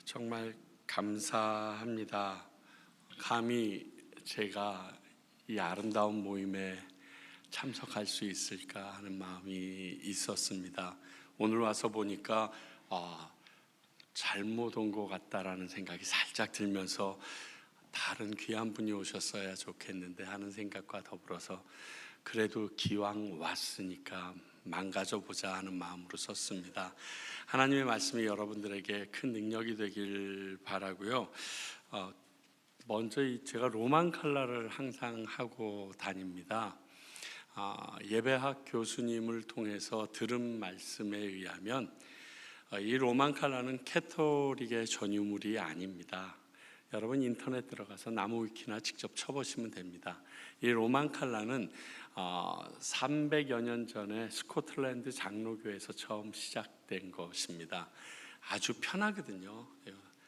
정말 감사합니다. 감히 제가 이 아름다운 모임에 참석할 수 있을까 하는 마음이 있었습니다. 오늘 와서 보니까 잘못 온 것 같다라는 생각이 살짝 들면서 다른 귀한 분이 오셨어야 좋겠는데 하는 생각과 더불어서 그래도 기왕 왔으니까 망가져 보자 하는 마음으로 섰습니다. 하나님의 말씀이 여러분들에게 큰 능력이 되길 바라고요. 먼저 제가 로만 칼라를 항상 하고 다닙니다. 예배학 교수님을 통해서 들은 말씀에 의하면 이 로만 칼라는 캐토릭의 전유물이 아닙니다. 여러분 인터넷 들어가서 나무위키나 직접 쳐보시면 됩니다. 이 로만 칼라는 300여 년 전에 스코틀랜드 장로교에서 처음 시작된 것입니다. 아주 편하거든요.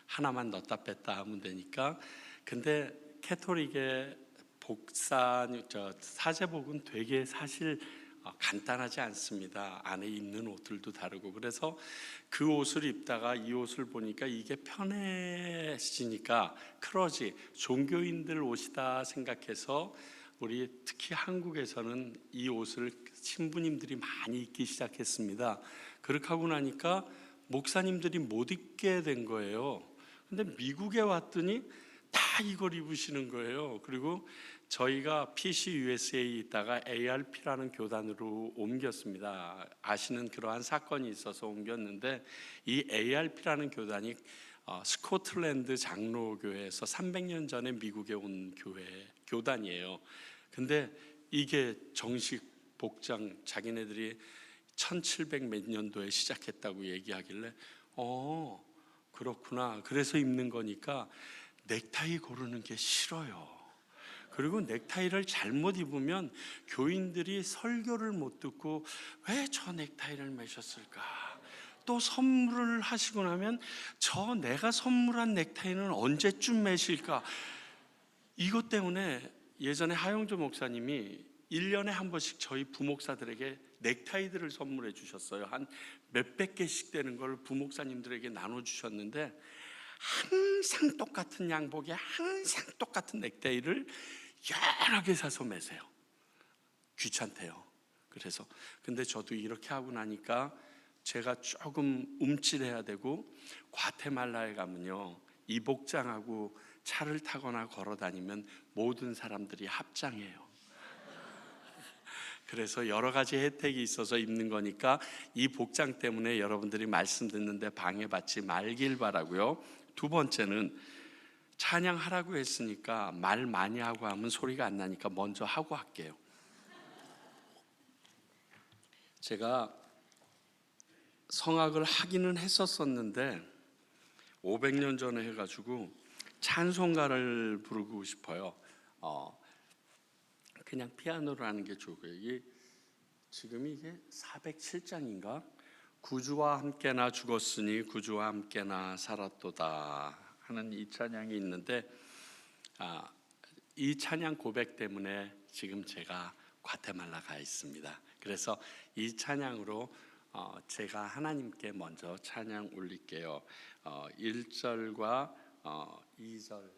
하나만 넣었다 뺐다 하면 되니까. 근데 캐토릭의 사제복은 되게 사실 간단하지 않습니다. 안에 입는 옷들도 다르고. 그래서 그 옷을 입다가 이 옷을 보니까 이게 편해지니까 크러지, 종교인들 옷이다 생각해서 우리 특히 한국에서는 이 옷을 신부님들이 많이 입기 시작했습니다. 그렇게 하고 나니까 목사님들이 못 입게 된 거예요. 근데 미국에 왔더니 다 이걸 입으시는 거예요. 그리고 저희가 PCUSA에 있다가 ARP라는 교단으로 옮겼습니다. 아시는 그러한 사건이 있어서 옮겼는데 이 ARP라는 교단이 스코틀랜드 장로교회에서 300년 전에 미국에 온 교단이에요. 근데 이게 정식 복장 자기네들이 1700 몇 년도에 시작했다고 얘기하길래 그렇구나. 그래서 입는 거니까 넥타이 고르는 게 싫어요. 그리고 넥타이를 잘못 입으면 교인들이 설교를 못 듣고 왜 저 넥타이를 매셨을까? 또 선물을 하시고 나면 저 내가 선물한 넥타이는 언제쯤 매실까? 이것 때문에 예전에 하용조 목사님이 1년에 한 번씩 저희 부목사들에게 넥타이들을 선물해 주셨어요. 한 몇백 개씩 되는 걸 부목사님들에게 나눠주셨는데 항상 똑같은 양복에 항상 똑같은 넥타이를 여러 개 사서 매세요. 귀찮대요. 그래서 근데 저도 이렇게 하고 나니까 제가 조금 움찔해야 되고, 과테말라에 가면요 이 복장하고 차를 타거나 걸어 다니면 모든 사람들이 합장해요. 그래서 여러 가지 혜택이 있어서 입는 거니까 이 복장 때문에 여러분들이 말씀 듣는데 방해받지 말길 바라고요. 두 번째는 찬양하라고 했으니까 말 많이 하고 하면 소리가 안 나니까 먼저 하고 할게요. 제가 성악을 하기는 했었었는데 500년 전에 해가지고 찬송가를 부르고 싶어요. 그냥 피아노로 하는 게 좋고요. 지금 이게 407장인가? 구주와 함께나 죽었으니 구주와 함께나 살았도다 하는 이 찬양이 있는데, 이 찬양 고백 때문에 지금 제가 과테말라 가 있습니다. 그래서 이 찬양으로 제가 하나님께 먼저 찬양 올릴게요. 1절과 2절.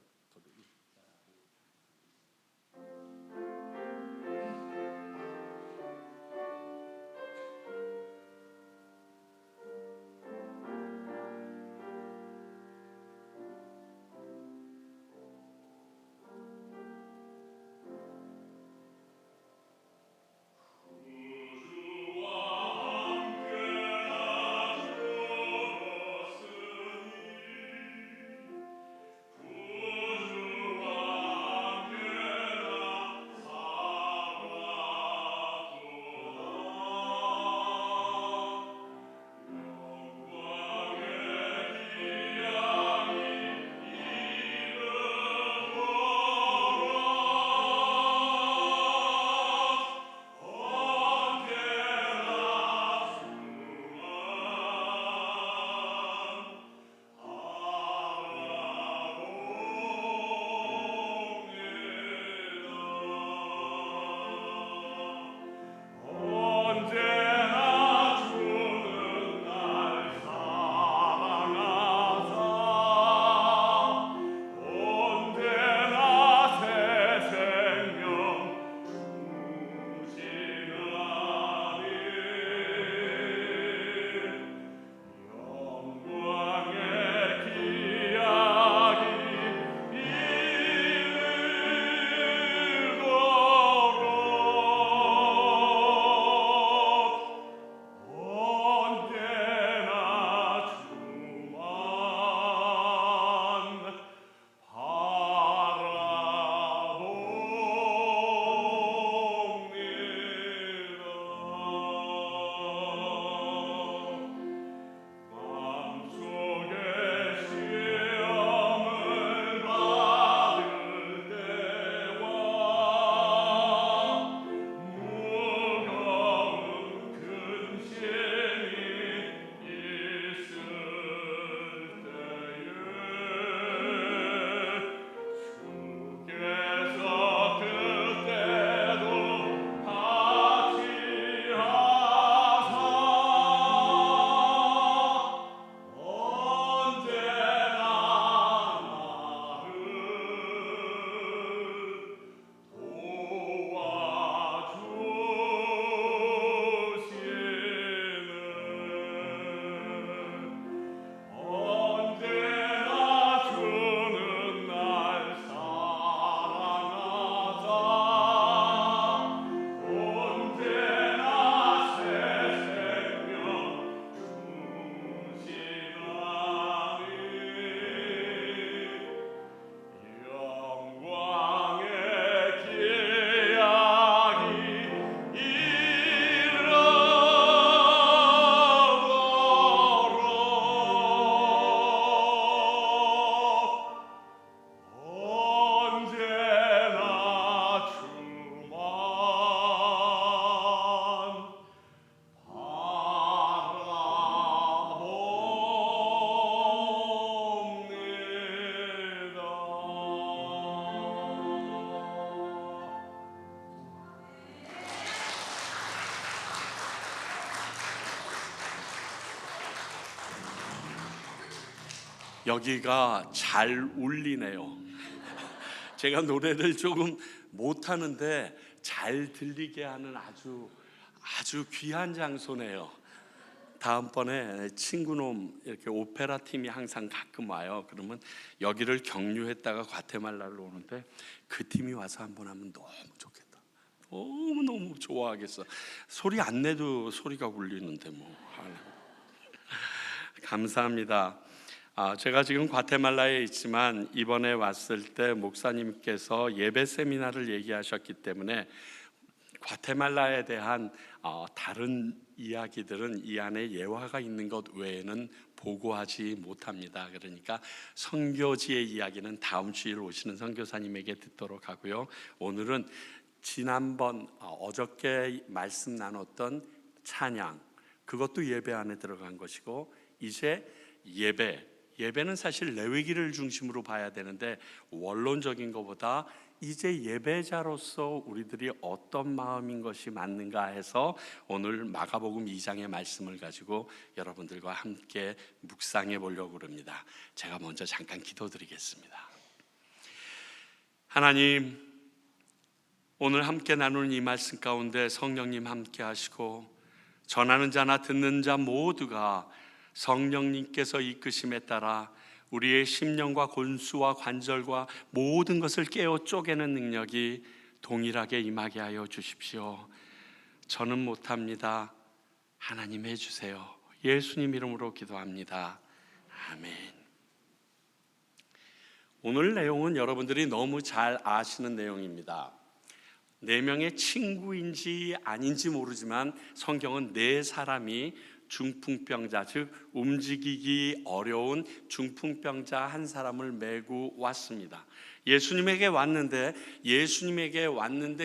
여기가 잘 울리네요. 제가 노래를 조금 못하는데 잘 들리게 하는 아주 귀한 장소네요. 다음번에 친구놈 이렇게 오페라 팀이 항상 가끔 와요. 그러면 여기를 경유했다가 과테말라로 오는데 그 팀이 와서 한번 하면 너무 좋겠다. 너무 좋아하겠어. 소리 안 내도 소리가 울리는데 뭐. 감사합니다. 제가 지금 과테말라에 있지만 이번에 왔을 때 목사님께서 예배 세미나를 얘기하셨기 때문에 과테말라에 대한 다른 이야기들은 이 안에 예화가 있는 것 외에는 보고하지 못합니다. 그러니까 선교지의 이야기는 다음 주일 오시는 선교사님에게 듣도록 하고요. 오늘은 지난번 어저께 말씀 나눴던 찬양, 그것도 예배 안에 들어간 것이고, 이제 예배는 사실 레위기를 중심으로 봐야 되는데 원론적인 것보다 이제 예배자로서 우리들이 어떤 마음인 것이 맞는가 해서 오늘 마가복음 2장의 말씀을 가지고 여러분들과 함께 묵상해 보려고 합니다. 제가 먼저 잠깐 기도드리겠습니다. 하나님, 오늘 함께 나누는 이 말씀 가운데 성령님 함께 하시고 전하는 자나 듣는 자 모두가 성령님께서 이끄심에 따라 우리의 심령과 골수와 관절과 모든 것을 깨어 쪼개는 능력이 동일하게 임하게 하여 주십시오. 저는 못합니다. 하나님 해주세요. 예수님 이름으로 기도합니다. 아멘. 오늘 내용은 여러분들이 너무 잘 아시는 내용입니다. 4명의 친구인지 아닌지 모르지만 성경은 4사람이 중풍병자, 즉 움직이기 어려운 중풍병자 한 사람을 메고 왔습니다. 예수님에게 왔는데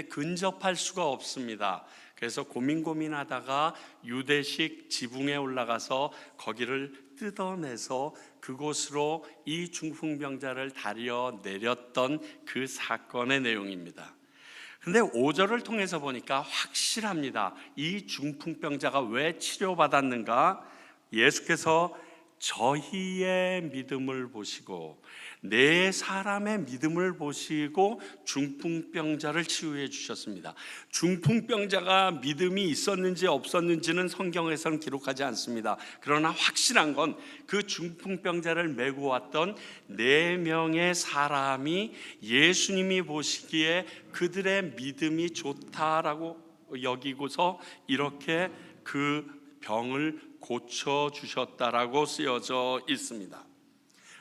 근접할 수가 없습니다. 그래서 고민하다가 유대식 지붕에 올라가서 거기를 뜯어내서 그곳으로 이 중풍병자를 다려 내렸던 그 사건의 내용입니다. 근데 5절을 통해서 보니까 확실합니다. 이 중풍병자가 왜 치료받았는가? 예수께서 저희의 믿음을 보시고 4사람의 믿음을 보시고 중풍병자를 치유해 주셨습니다. 중풍병자가 믿음이 있었는지 없었는지는 성경에서는 기록하지 않습니다. 그러나 확실한 건 그 중풍병자를 메고 왔던 4명의 사람이 예수님이 보시기에 그들의 믿음이 좋다라고 여기고서 이렇게 그 병을 고쳐주셨다라고 쓰여져 있습니다.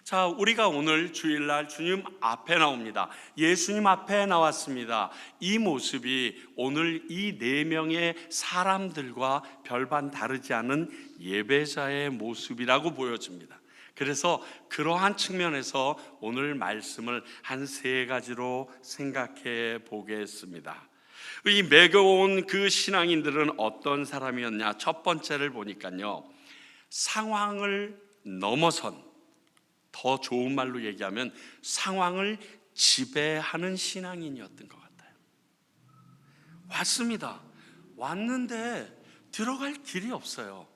자, 우리가 오늘 주일날 주님 앞에 나옵니다. 예수님 앞에 나왔습니다. 이 모습이 오늘 이 4명의 사람들과 별반 다르지 않은 예배자의 모습이라고 보여집니다. 그래서 그러한 측면에서 오늘 말씀을 한 3가지로 생각해 보겠습니다. 이 매겨온 그 신앙인들은 어떤 사람이었냐? 첫 번째를 보니까요, 상황을 넘어선, 더 좋은 말로 얘기하면 상황을 지배하는 신앙인이었던 것 같아요. 왔는데 들어갈 길이 없어요.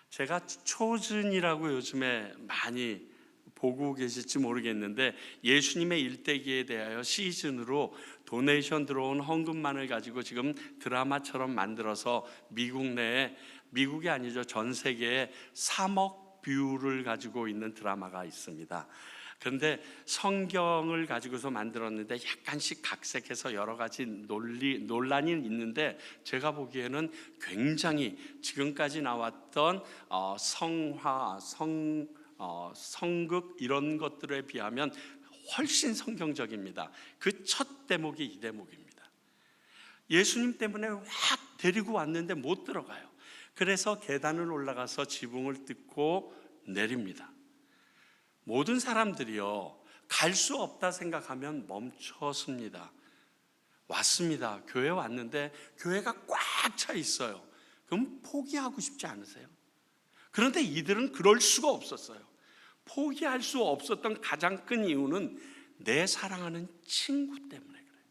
제가 초즌이라고 요즘에 많이 보고 계실지 모르겠는데 예수님의 일대기에 대하여 시즌으로 도네이션 들어온 헌금만을 가지고 지금 드라마처럼 만들어서 미국이 아니죠, 전 세계에 3억 뷰를 가지고 있는 드라마가 있습니다. 그런데 성경을 가지고서 만들었는데 약간씩 각색해서 여러 가지 논란이 있는데 제가 보기에는 굉장히 지금까지 나왔던 성화, 성극 이런 것들에 비하면 훨씬 성경적입니다. 그 첫 대목이 이 대목입니다. 예수님 때문에 확 데리고 왔는데 못 들어가요. 그래서 계단을 올라가서 지붕을 뜯고 내립니다. 모든 사람들이요, 갈 수 없다 생각하면 멈췄습니다. 왔습니다. 교회 왔는데 교회가 꽉 차 있어요. 그럼 포기하고 싶지 않으세요? 그런데 이들은 그럴 수가 없었어요. 포기할 수 없었던 가장 큰 이유는 내 사랑하는 친구 때문에 그래요.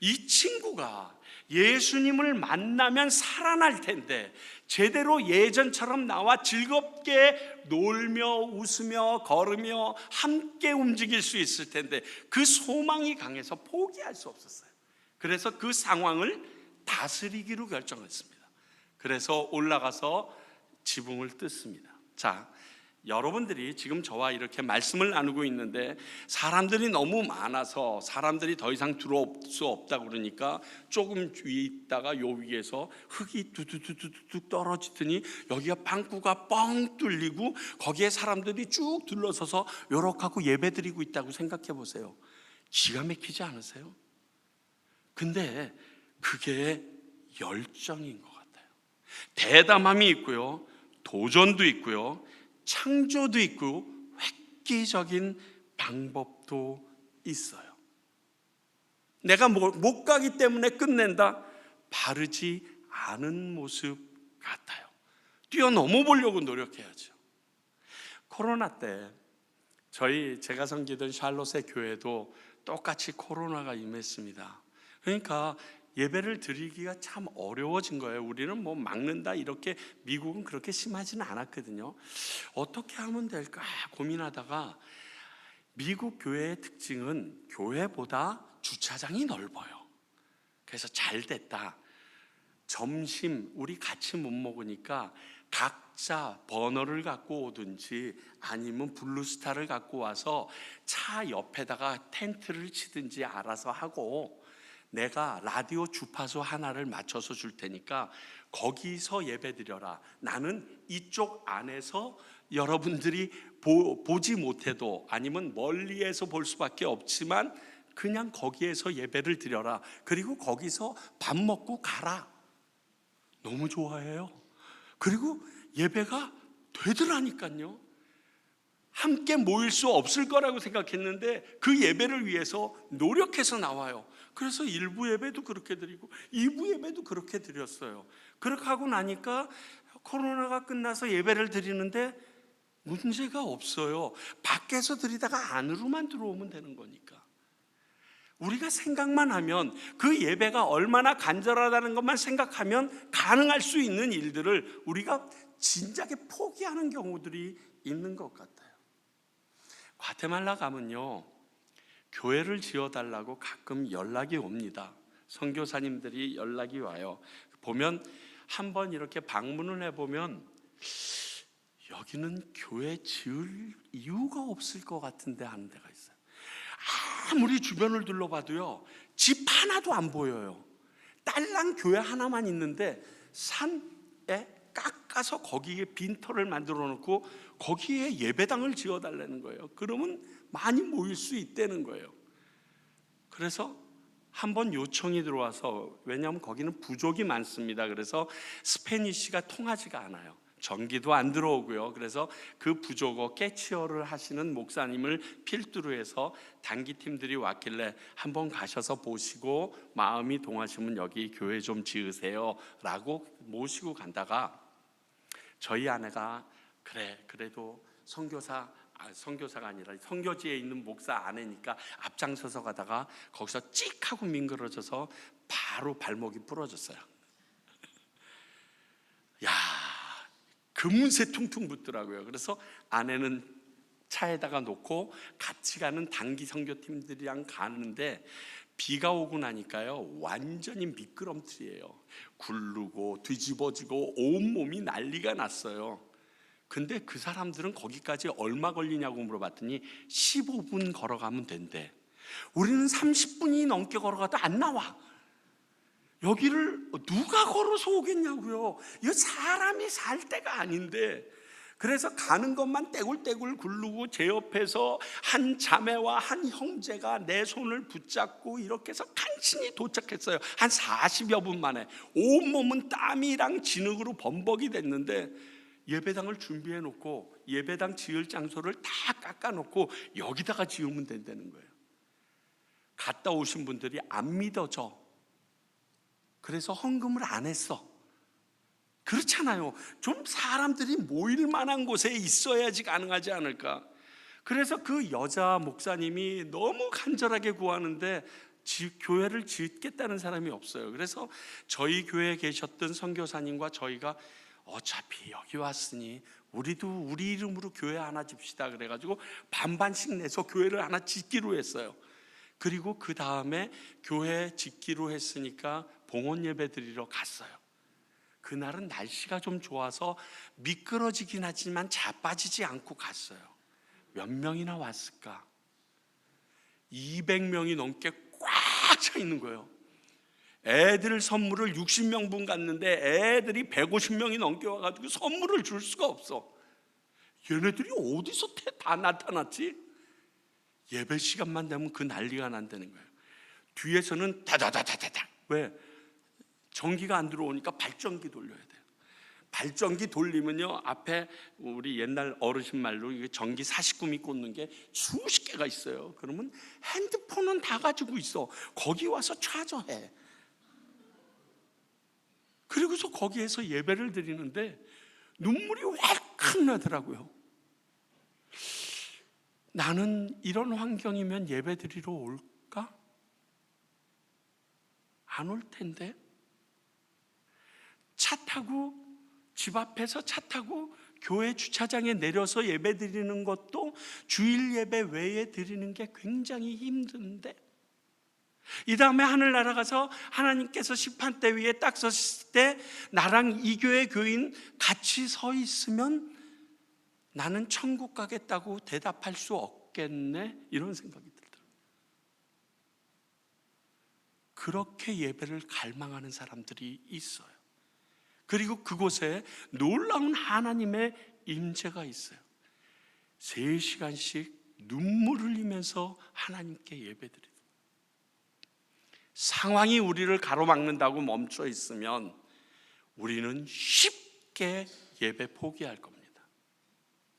이 친구가 예수님을 만나면 살아날 텐데 제대로 예전처럼 나와 즐겁게 놀며 웃으며 걸으며 함께 움직일 수 있을 텐데 그 소망이 강해서 포기할 수 없었어요. 그래서 그 상황을 다스리기로 결정했습니다. 그래서 올라가서 지붕을 뜯습니다. 자, 여러분들이 지금 저와 이렇게 말씀을 나누고 있는데 사람들이 너무 많아서 사람들이 더 이상 들어올 수 없다고 그러니까 조금 위에 있다가 요 위에서 흙이 두두두두둑 떨어지더니 여기가 빵꾸가 뻥 뚫리고 거기에 사람들이 쭉 둘러서서 요렇게 하고 예배드리고 있다고 생각해 보세요. 기가 막히지 않으세요? 근데 그게 열정인 것 같아요. 대담함이 있고요, 도전도 있고요, 창조도 있고 획기적인 방법도 있어요. 내가 못 가기 때문에 끝낸다? 바르지 않은 모습 같아요. 뛰어넘어 보려고 노력해야죠. 코로나 때 제가 섬기던 샬롯의 교회도 똑같이 코로나가 임했습니다. 그러니까 예배를 드리기가 참 어려워진 거예요. 우리는 뭐 막는다 이렇게, 미국은 그렇게 심하지는 않았거든요. 어떻게 하면 될까 고민하다가 미국 교회의 특징은 교회보다 주차장이 넓어요. 그래서 잘 됐다. 점심 우리 같이 못 먹으니까 각자 버너를 갖고 오든지 아니면 블루스타를 갖고 와서 차 옆에다가 텐트를 치든지 알아서 하고 내가 라디오 주파수 하나를 맞춰서 줄 테니까 거기서 예배드려라. 나는 이쪽 안에서 여러분들이 보지 못해도 아니면 멀리에서 볼 수밖에 없지만 그냥 거기에서 예배를 드려라. 그리고 거기서 밥 먹고 가라. 너무 좋아해요. 그리고 예배가 되더라니까요. 함께 모일 수 없을 거라고 생각했는데 그 예배를 위해서 노력해서 나와요. 그래서 1부 예배도 그렇게 드리고 2부 예배도 그렇게 드렸어요. 그렇게 하고 나니까 코로나가 끝나서 예배를 드리는데 문제가 없어요. 밖에서 드리다가 안으로만 들어오면 되는 거니까. 우리가 생각만 하면, 그 예배가 얼마나 간절하다는 것만 생각하면 가능할 수 있는 일들을 우리가 진작에 포기하는 경우들이 있는 것 같아요. 과테말라 가면요, 교회를 지어달라고 가끔 연락이 옵니다. 선교사님들이 연락이 와요. 보면 한번 이렇게 방문을 해보면 여기는 교회 지을 이유가 없을 것 같은데 하는 데가 있어요. 아무리 주변을 둘러봐도요, 집 하나도 안 보여요. 딸랑 교회 하나만 있는데 산에 깎아서 거기에 빈터를 만들어 놓고 거기에 예배당을 지어달라는 거예요. 그러면 많이 모일 수 있다는 거예요. 그래서 한번 요청이 들어와서, 왜냐하면 거기는 부족이 많습니다. 그래서 스페니쉬가 통하지가 않아요. 전기도 안 들어오고요. 그래서 그 부족어 캐치어를 하시는 목사님을 필두로 해서 단기팀들이 왔길래 한번 가셔서 보시고 마음이 동하시면 여기 교회 좀 지으세요 라고 모시고 간다가 저희 아내가 그래도 선교사가 아니라 선교지에 있는 목사 아내니까 앞장서서 가다가 거기서 찍 하고 미끄러져서 바로 발목이 부러졌어요. 야, 금세 퉁퉁 붙더라고요. 그래서 아내는 차에다가 놓고 같이 가는 단기 선교팀들이랑 가는데 비가 오고 나니까요, 완전히 미끄럼틀이에요. 굴르고 뒤집어지고 온몸이 난리가 났어요. 근데 그 사람들은 거기까지 얼마 걸리냐고 물어봤더니 15분 걸어가면 된대. 우리는 30분이 넘게 걸어가도 안 나와. 여기를 누가 걸어서 오겠냐고요. 이거 사람이 살 데가 아닌데. 그래서 가는 것만 떼굴떼굴 굴르고 제 옆에서 한 자매와 한 형제가 내 손을 붙잡고 이렇게 해서 간신히 도착했어요. 한 40여 분 만에. 온몸은 땀이랑 진흙으로 범벅이 됐는데 예배당을 준비해 놓고 예배당 지을 장소를 다 깎아 놓고 여기다가 지으면 된다는 거예요. 갔다 오신 분들이 안 믿어져. 그래서 헌금을 안 했어. 그렇잖아요. 좀 사람들이 모일 만한 곳에 있어야지 가능하지 않을까. 그래서 그 여자 목사님이 너무 간절하게 구하는데 교회를 짓겠다는 사람이 없어요. 그래서 저희 교회에 계셨던 선교사님과 저희가 어차피 여기 왔으니 우리도 우리 이름으로 교회 하나 집시다 그래가지고 반반씩 내서 교회를 하나 짓기로 했어요. 그리고 그 다음에 교회 짓기로 했으니까 봉헌 예배 드리러 갔어요. 그날은 날씨가 좀 좋아서 미끄러지긴 하지만 자빠지지 않고 갔어요. 몇 명이나 왔을까? 200명이 넘게 꽉 차 있는 거예요. 애들 선물을 60명분 갔는데 애들이 150명이 넘게 와가지고 선물을 줄 수가 없어. 얘네들이 어디서 다 나타났지? 예배 시간만 되면 그 난리가 난다는 거예요. 뒤에서는 다다다다다다. 왜? 전기가 안 들어오니까 발전기 돌려야 돼요. 발전기 돌리면요, 앞에 우리 옛날 어르신 말로 이게 전기 49미 꽂는 게 수십 개가 있어요. 그러면 핸드폰은 다 가지고 있어. 거기 와서 차저해. 그리고서 거기에서 예배를 드리는데 눈물이 왈칵 나더라고요. 나는 이런 환경이면 예배 드리러 올까? 안 올 텐데. 차 타고 집 앞에서 차 타고 교회 주차장에 내려서 예배 드리는 것도 주일 예배 외에 드리는 게 굉장히 힘든데, 이 다음에 하늘나라 가서 하나님께서 시판대 위에 딱 섰을 때 나랑 이 교회 교인 같이 서 있으면 나는 천국 가겠다고 대답할 수 없겠네, 이런 생각이 들더라고요. 그렇게 예배를 갈망하는 사람들이 있어요. 그리고 그곳에 놀라운 하나님의 임재가 있어요. 3시간씩 눈물을 흘리면서 하나님께 예배드려요. 상황이 우리를 가로막는다고 멈춰 있으면 우리는 쉽게 예배 포기할 겁니다.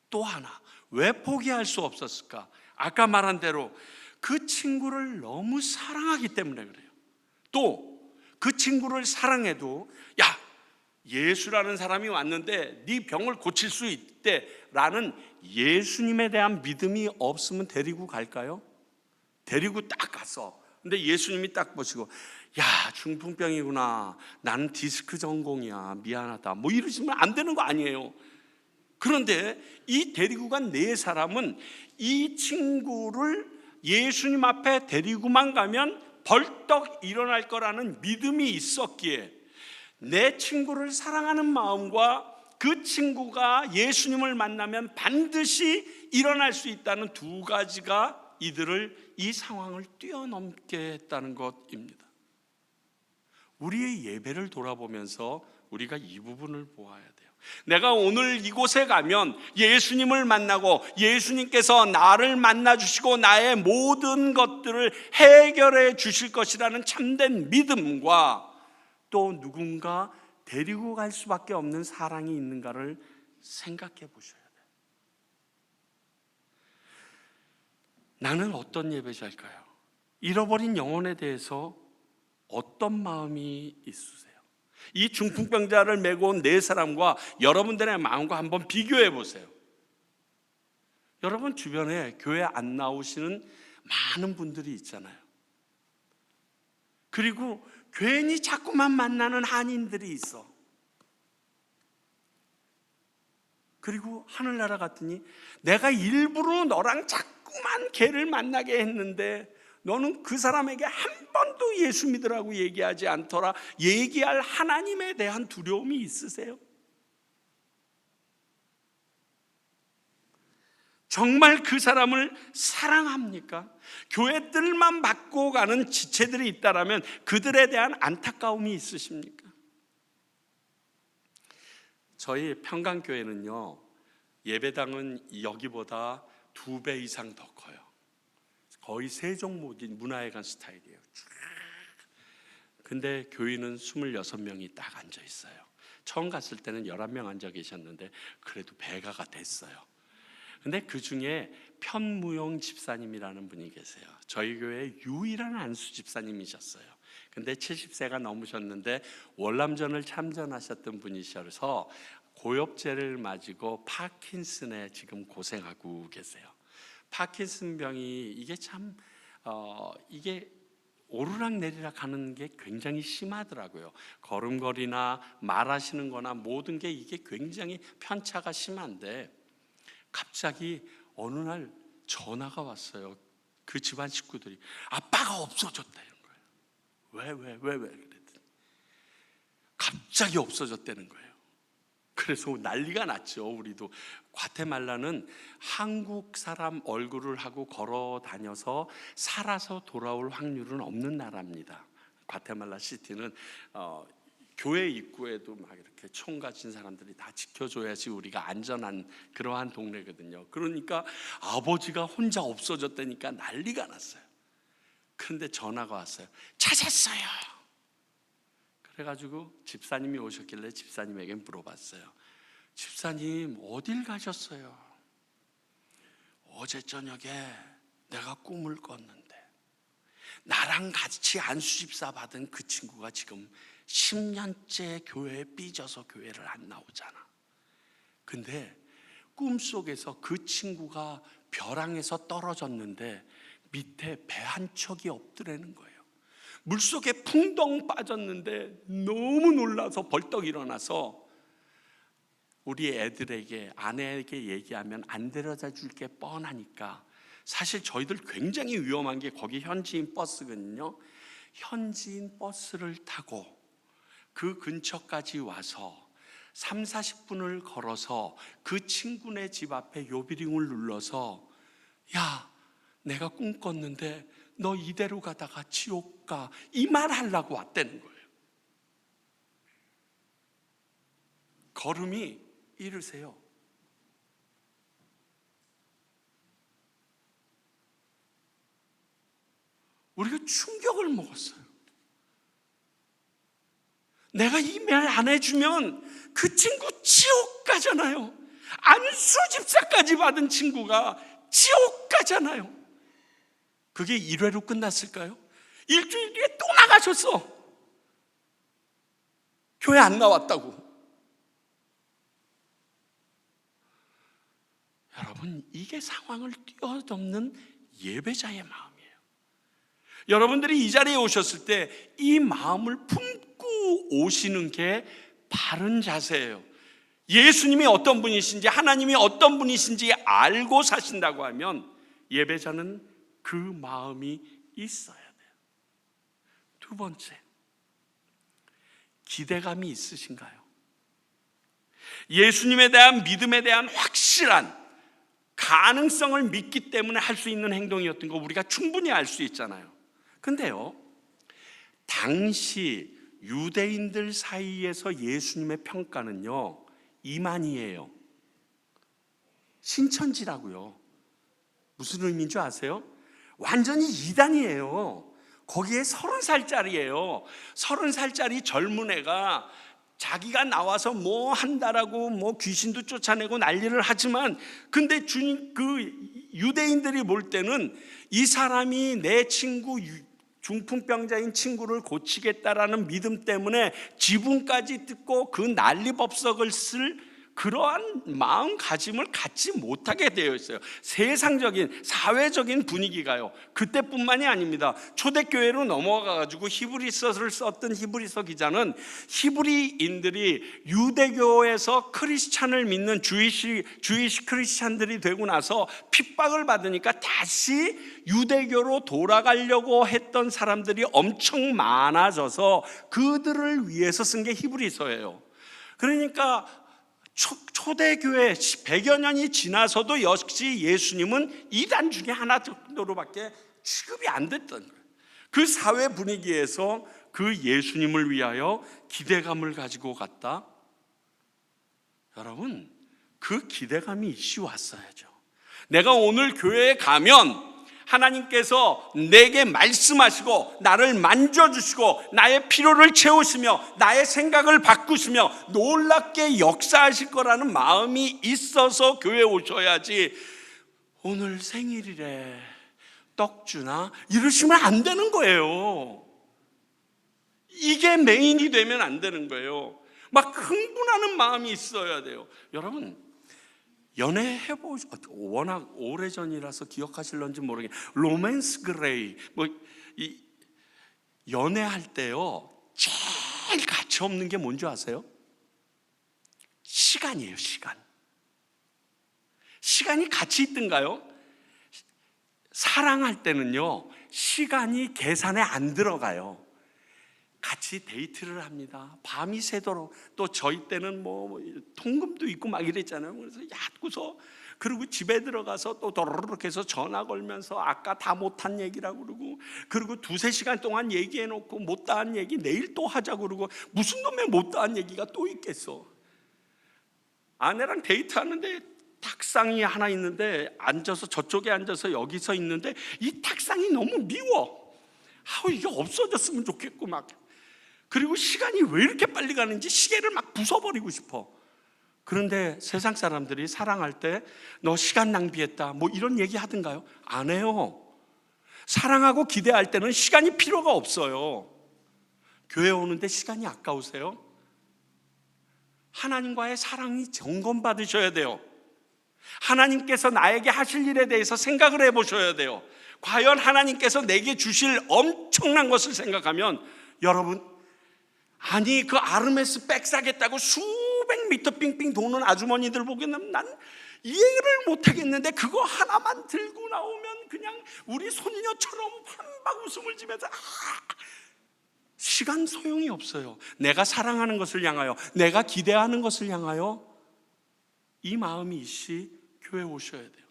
또 하나, 왜 포기할 수 없었을까? 아까 말한 대로 그 친구를 너무 사랑하기 때문에 그래요. 또 그 친구를 사랑해도, 야, 예수라는 사람이 왔는데 네 병을 고칠 수 있대 라는 예수님에 대한 믿음이 없으면 데리고 갈까요? 데리고 딱 가서, 근데 예수님이 딱 보시고, 야, 중풍병이구나, 나는 디스크 전공이야, 미안하다, 뭐 이러시면 안 되는 거 아니에요. 그런데 이 데리고 간 4사람은 이 친구를 예수님 앞에 데리고만 가면 벌떡 일어날 거라는 믿음이 있었기에, 내 친구를 사랑하는 마음과 그 친구가 예수님을 만나면 반드시 일어날 수 있다는 2가지가 이들을 이 상황을 뛰어넘게 했다는 것입니다. 우리의 예배를 돌아보면서 우리가 이 부분을 보아야 돼요. 내가 오늘 이곳에 가면 예수님을 만나고 예수님께서 나를 만나주시고 나의 모든 것들을 해결해 주실 것이라는 참된 믿음과, 또 누군가 데리고 갈 수밖에 없는 사랑이 있는가를 생각해 보셔야 돼요. 나는 어떤 예배자일까요? 잃어버린 영혼에 대해서 어떤 마음이 있으세요? 이 중풍병자를 메고 온 4사람과 여러분들의 마음과 한번 비교해 보세요. 여러분 주변에 교회 안 나오시는 많은 분들이 있잖아요. 그리고 괜히 자꾸만 만나는 한인들이 있어. 그리고 하늘나라 갔더니 내가 일부러 너랑 자꾸만 걔를 만나게 했는데 너는 그 사람에게 한 번도 예수 믿으라고 얘기하지 않더라. 얘기할 하나님에 대한 두려움이 있으세요? 정말 그 사람을 사랑합니까? 교회 뜰만 받고 가는 지체들이 있다라면 그들에 대한 안타까움이 있으십니까? 저희 평강교회는요, 예배당은 여기보다 2배 이상 더 커요. 거의 세종모진 문화회관 스타일이에요. 근데 교인은 26명이 딱 앉아 있어요. 처음 갔을 때는 11명 앉아 계셨는데 그래도 배가가 됐어요. 근데 그 중에 편무용 집사님이라는 분이 계세요. 저희 교회 유일한 안수 집사님이셨어요. 근데 70세가 넘으셨는데 월남전을 참전하셨던 분이셔서 고엽제를 맞고 파킨슨에 지금 고생하고 계세요. 파킨슨 병이 이게 참 이게 오르락내리락 하는 게 굉장히 심하더라고요. 걸음걸이나 말하시는 거나 모든 게 이게 굉장히 편차가 심한데 갑자기 어느 날 전화가 왔어요. 그 집안 식구들이 아빠가 없어졌다는 거예요. 왜 그랬더니 갑자기 없어졌다는 거예요. 그래서 난리가 났죠. 우리도 과테말라는 한국 사람 얼굴을 하고 걸어 다녀서 살아서 돌아올 확률은 없는 나라입니다. 과테말라 시티는 교회 입구에도 막 이렇게 총 가진 사람들이 다 지켜줘야지 우리가 안전한 그러한 동네거든요. 그러니까 아버지가 혼자 없어졌다니까 난리가 났어요. 그런데 전화가 왔어요. 찾았어요. 그래가지고 집사님이 오셨길래 집사님에게 물어봤어요. 집사님 어딜 가셨어요? 어제 저녁에 내가 꿈을 꿨는데 나랑 같이 안수집사 받은 그 친구가 지금 10년째 교회에 삐져서 교회를 안 나오잖아. 근데 꿈속에서 그 친구가 벼랑에서 떨어졌는데 밑에 배 한 척이 없더라는 거예요. 물속에 풍덩 빠졌는데 너무 놀라서 벌떡 일어나서 우리 애들에게 아내에게 얘기하면 안 데려다 줄 게 뻔하니까 사실 저희들 굉장히 위험한 게 거기 현지인 버스거든요. 현지인 버스를 타고 그 근처까지 와서 30-40분을 걸어서 그 친구네 집 앞에 요비링을 눌러서 야 내가 꿈 꿨는데 너 이대로 가다가 지옥 가 이 말 하려고 왔다는 거예요. 걸음이 이르세요. 우리가 충격을 먹었어요. 내가 이 말 안 해주면 그 친구 지옥 가잖아요. 안수 집사까지 받은 친구가 지옥 가잖아요. 그게 1회로 끝났을까요? 일주일 뒤에 또 나가셨어. 교회 안 나왔다고. 여러분, 이게 상황을 뛰어넘는 예배자의 마음이에요. 여러분들이 이 자리에 오셨을 때 이 마음을 품고 오시는 게 바른 자세예요. 예수님이 어떤 분이신지, 하나님이 어떤 분이신지 알고 사신다고 하면 예배자는 그 마음이 있어야 돼요. 두 번째, 기대감이 있으신가요? 예수님에 대한 믿음에 대한 확실한 가능성을 믿기 때문에 할 수 있는 행동이었던 거 우리가 충분히 알 수 있잖아요. 근데요, 당시 유대인들 사이에서 예수님의 평가는요 이만희예요. 신천지라고요. 무슨 의미인 줄 아세요? 완전히 이단이에요. 거기에 30살짜리예요. 30살짜리 젊은 애가 자기가 나와서 뭐 한다라고 뭐 귀신도 쫓아내고 난리를 하지만 근데 주님 그 유대인들이 볼 때는 이 사람이 내 친구 중풍병자인 친구를 고치겠다라는 믿음 때문에 지붕까지 뜯고 그 난리법석을 쓸 그러한 마음가짐을 갖지 못하게 되어 있어요. 세상적인 사회적인 분위기가요. 그때뿐만이 아닙니다. 초대교회로 넘어가가지고 히브리서를 썼던 히브리서 기자는 히브리인들이 유대교에서 크리스찬을 믿는 주이시 크리스찬들이 되고 나서 핍박을 받으니까 다시 유대교로 돌아가려고 했던 사람들이 엄청 많아져서 그들을 위해서 쓴 게 히브리서예요. 그러니까 초대교회 100여 년이 지나서도 역시 예수님은 이단 중에 하나 정도로밖에 취급이 안 됐던 거예요. 그 사회 분위기에서 그 예수님을 위하여 기대감을 가지고 갔다. 여러분, 그 기대감이 이씨 왔어야죠. 내가 오늘 교회에 가면 하나님께서 내게 말씀하시고 나를 만져주시고 나의 필요를 채우시며 나의 생각을 바꾸시며 놀랍게 역사하실 거라는 마음이 있어서 교회에 오셔야지 오늘 생일이래 떡 주나 이러시면 안 되는 거예요. 이게 메인이 되면 안 되는 거예요. 막 흥분하는 마음이 있어야 돼요. 여러분, 연애 워낙 오래전이라서 기억하실런지 모르겠는데 로맨스 그레이 연애할 때요, 제일 가치 없는 게 뭔지 아세요? 시간이에요, 시간. 시간이 가치 있던가요? 사랑할 때는요, 시간이 계산에 안 들어가요. 같이 데이트를 합니다. 밤이 새도록. 또 저희 때는 뭐 통금도 있고 막 이랬잖아요. 그래서 얕고서, 그리고 집에 들어가서 또 도르륵 해서 전화 걸면서 아까 다 못한 얘기라고 그러고, 그리고 2-3시간 동안 얘기해놓고 못다한 얘기 내일 또 하자고 그러고, 무슨 놈의 못다한 얘기가 또 있겠어. 아내랑 데이트하는데 탁상이 하나 있는데, 앉아서 저쪽에 앉아서 여기서 있는데 이 탁상이 너무 미워. 이게 없어졌으면 좋겠고 막. 그리고 시간이 왜 이렇게 빨리 가는지 시계를 막 부숴버리고 싶어. 그런데 세상 사람들이 사랑할 때 너 시간 낭비했다 뭐 이런 얘기 하던가요? 안 해요. 사랑하고 기대할 때는 시간이 필요가 없어요. 교회 오는데 시간이 아까우세요? 하나님과의 사랑이 점검받으셔야 돼요. 하나님께서 나에게 하실 일에 대해서 생각을 해보셔야 돼요. 과연 하나님께서 내게 주실 엄청난 것을 생각하면, 여러분, 아니 그 아르메스 백 사겠다고 수백 미터 빙빙 도는 아주머니들 보기에는 난 이해를 못하겠는데, 그거 하나만 들고 나오면 그냥 우리 손녀처럼 한박 웃음을 지면서 시간 소용이 없어요. 내가 사랑하는 것을 향하여, 내가 기대하는 것을 향하여 이 마음이 있이 교회에 오셔야 돼요.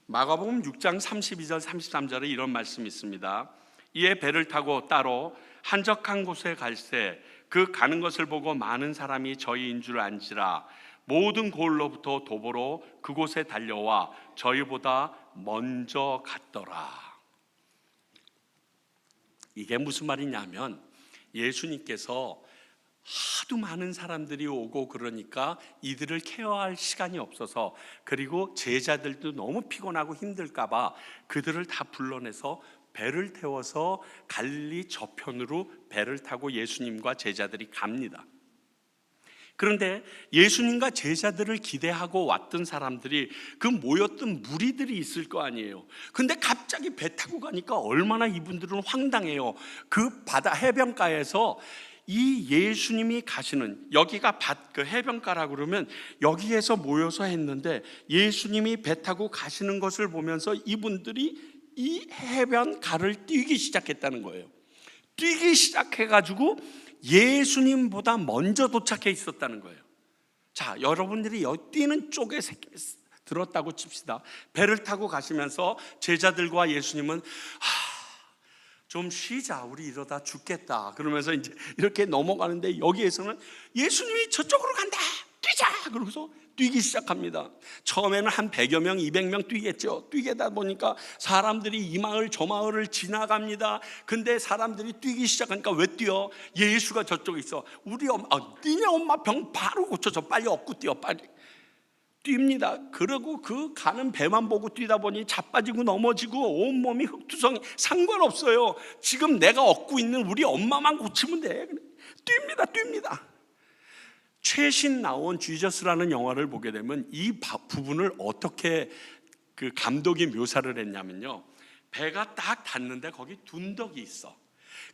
마가복음 6장 32절 33절에 이런 말씀이 있습니다. 이에 배를 타고 따로 한적한 곳에 갈새 그 가는 것을 보고 많은 사람이 저희인 줄 안지라. 모든 고을로부터 도보로 그곳에 달려와 저희보다 먼저 갔더라. 이게 무슨 말이냐면, 예수님께서 하도 많은 사람들이 오고 그러니까 이들을 케어할 시간이 없어서, 그리고 제자들도 너무 피곤하고 힘들까 봐 그들을 다 불러내서 배를 태워서 갈릴리 저편으로 배를 타고 예수님과 제자들이 갑니다. 그런데 예수님과 제자들을 기대하고 왔던 사람들이, 그 모였던 무리들이 있을 거 아니에요. 근데 갑자기 배 타고 가니까 얼마나 이분들은 황당해요. 그 바다 해변가에서 이 예수님이 가시는, 여기가 그 해변가라고 그러면 여기에서 모여서 했는데, 예수님이 배 타고 가시는 것을 보면서 이분들이 이 해변가를 뛰기 시작했다는 거예요. 뛰기 시작해가지고 예수님보다 먼저 도착해 있었다는 거예요. 자, 여러분들이 뛰는 쪽에 들었다고 칩시다. 배를 타고 가시면서 제자들과 예수님은 좀 쉬자, 우리 이러다 죽겠다 그러면서 이제 이렇게 넘어가는데, 여기에서는 예수님이 저쪽으로 간다, 뛰자 그러고서 뛰기 시작합니다. 처음에는 한 100여 명, 200명 뛰겠죠. 뛰게다 보니까 사람들이 이 마을 저 마을을 지나갑니다. 근데 사람들이 뛰기 시작하니까 왜 뛰어? 예수가 저쪽에 있어. 우리 엄마, 니네 엄마 병 바로 고쳐줘. 빨리 업고 뛰어, 빨리. 뜁니다. 그러고 그 가는 배만 보고 뛰다 보니 자빠지고 넘어지고 온몸이 흙투성이, 상관없어요. 지금 내가 얻고 있는 우리 엄마만 고치면 돼. 뜁니다. 최신 나온 지저스라는 영화를 보게 되면 이 부분을 어떻게 그 감독이 묘사를 했냐면요, 배가 딱 닿는데 거기 둔덕이 있어.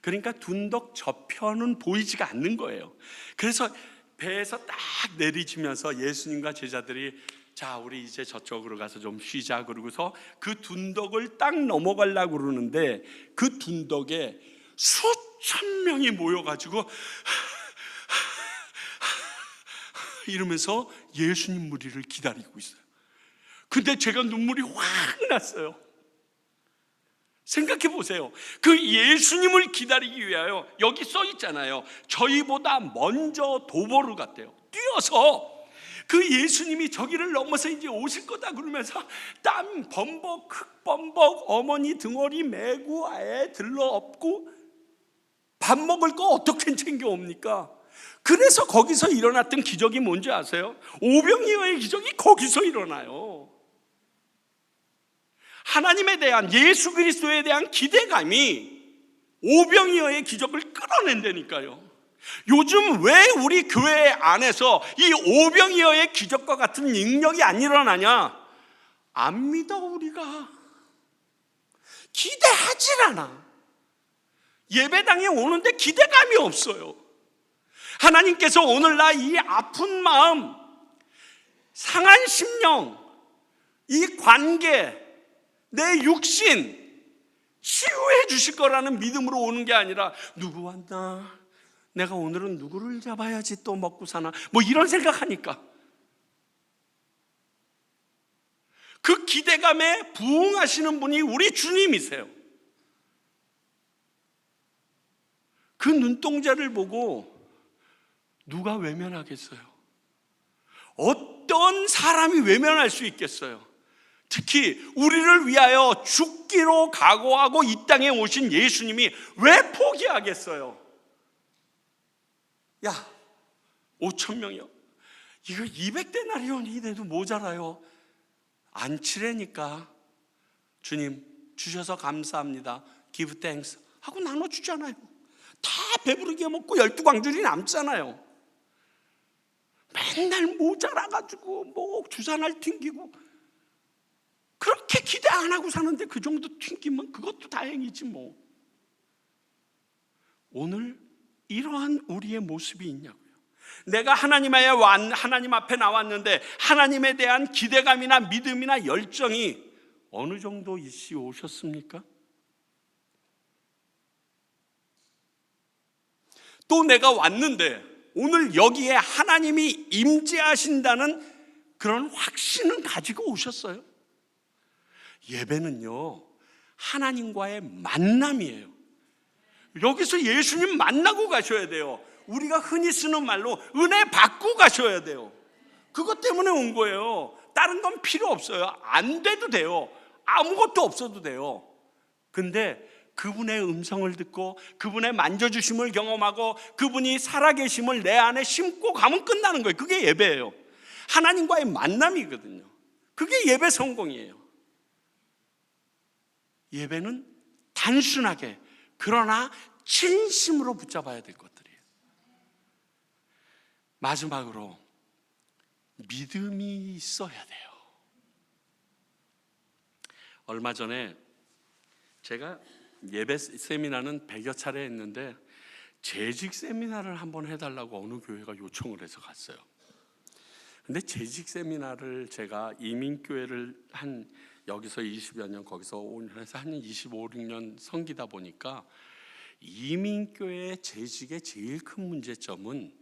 그러니까 둔덕 저편은 보이지가 않는 거예요. 그래서 배에서 딱 내리치면서 예수님과 제자들이, 자, 우리 이제 저쪽으로 가서 좀 쉬자 그러고서 그 둔덕을 딱 넘어가려고 그러는데, 그 둔덕에 수천 명이 모여가지고 이러면서 예수님 무리를 기다리고 있어요. 근데 제가 눈물이 확 났어요. 생각해 보세요. 그 예수님을 기다리기 위하여, 여기 써 있잖아요, 저희보다 먼저 도보로 갔대요. 뛰어서 그 예수님이 저기를 넘어서 이제 오실 거다 그러면서 땀 범벅, 흙 범벅, 어머니 등어리 메고 애 들러 업고 밥 먹을 거 어떻게 챙겨옵니까? 그래서 거기서 일어났던 기적이 뭔지 아세요? 오병이어의 기적이 거기서 일어나요. 하나님에 대한, 예수 그리스도에 대한 기대감이 오병이어의 기적을 끌어낸다니까요. 요즘 왜 우리 교회 안에서 이 오병이어의 기적과 같은 능력이 안 일어나냐? 안 믿어. 우리가 기대하질 않아. 예배당에 오는데 기대감이 없어요. 하나님께서 오늘날 이 아픈 마음, 상한 심령, 이 관계, 내 육신 치유해 주실 거라는 믿음으로 오는 게 아니라 누구 왔나? 내가 오늘은 누구를 잡아야지 또 먹고 사나? 뭐 이런 생각하니까 그 기대감에 부응하시는 분이 우리 주님이세요. 그 눈동자를 보고 누가 외면하겠어요? 어떤 사람이 외면할 수 있겠어요? 특히 우리를 위하여 죽기로 각오하고 이 땅에 오신 예수님이 왜 포기하겠어요? 야, 5,000명이요? 이거 200데나리온이 돼도 모자라요. 안 치래니까 주님 주셔서 감사합니다. Give thanks 하고 나눠주잖아요. 다 배부르게 먹고 12광줄이 남잖아요. 맨날 모자라가지고 뭐 주산할 튕기고 그렇게 기대 안 하고 사는데 그 정도 튕기면 그것도 다행이지 뭐. 오늘 이러한 우리의 모습이 있냐고요. 내가 하나님 앞에 나왔는데 하나님에 대한 기대감이나 믿음이나 열정이 어느 정도 있이 오셨습니까? 또 내가 왔는데 오늘 여기에 하나님이 임재하신다는 그런 확신은 가지고 오셨어요? 예배는요, 하나님과의 만남이에요. 여기서 예수님 만나고 가셔야 돼요. 우리가 흔히 쓰는 말로 은혜 받고 가셔야 돼요. 그것 때문에 온 거예요. 다른 건 필요 없어요. 안 돼도 돼요. 아무것도 없어도 돼요. 근데 그분의 음성을 듣고 그분의 만져주심을 경험하고 그분이 살아계심을 내 안에 심고 가면 끝나는 거예요. 그게 예배예요. 하나님과의 만남이거든요. 그게 예배 성공이에요. 예배는 단순하게 그러나 진심으로 붙잡아야 될 것들이에요. 마지막으로 믿음이 있어야 돼요. 얼마 전에 제가 예배 세미나는 100여 차례 했는데 재직 세미나를 한번 해달라고 어느 교회가 요청을 해서 갔어요. 근데 재직 세미나를 제가 이민교회를 한 여기서 20여 년 거기서 5년 해서 한 25, 6년 섬기다 보니까 이민교회 재직의 제일 큰 문제점은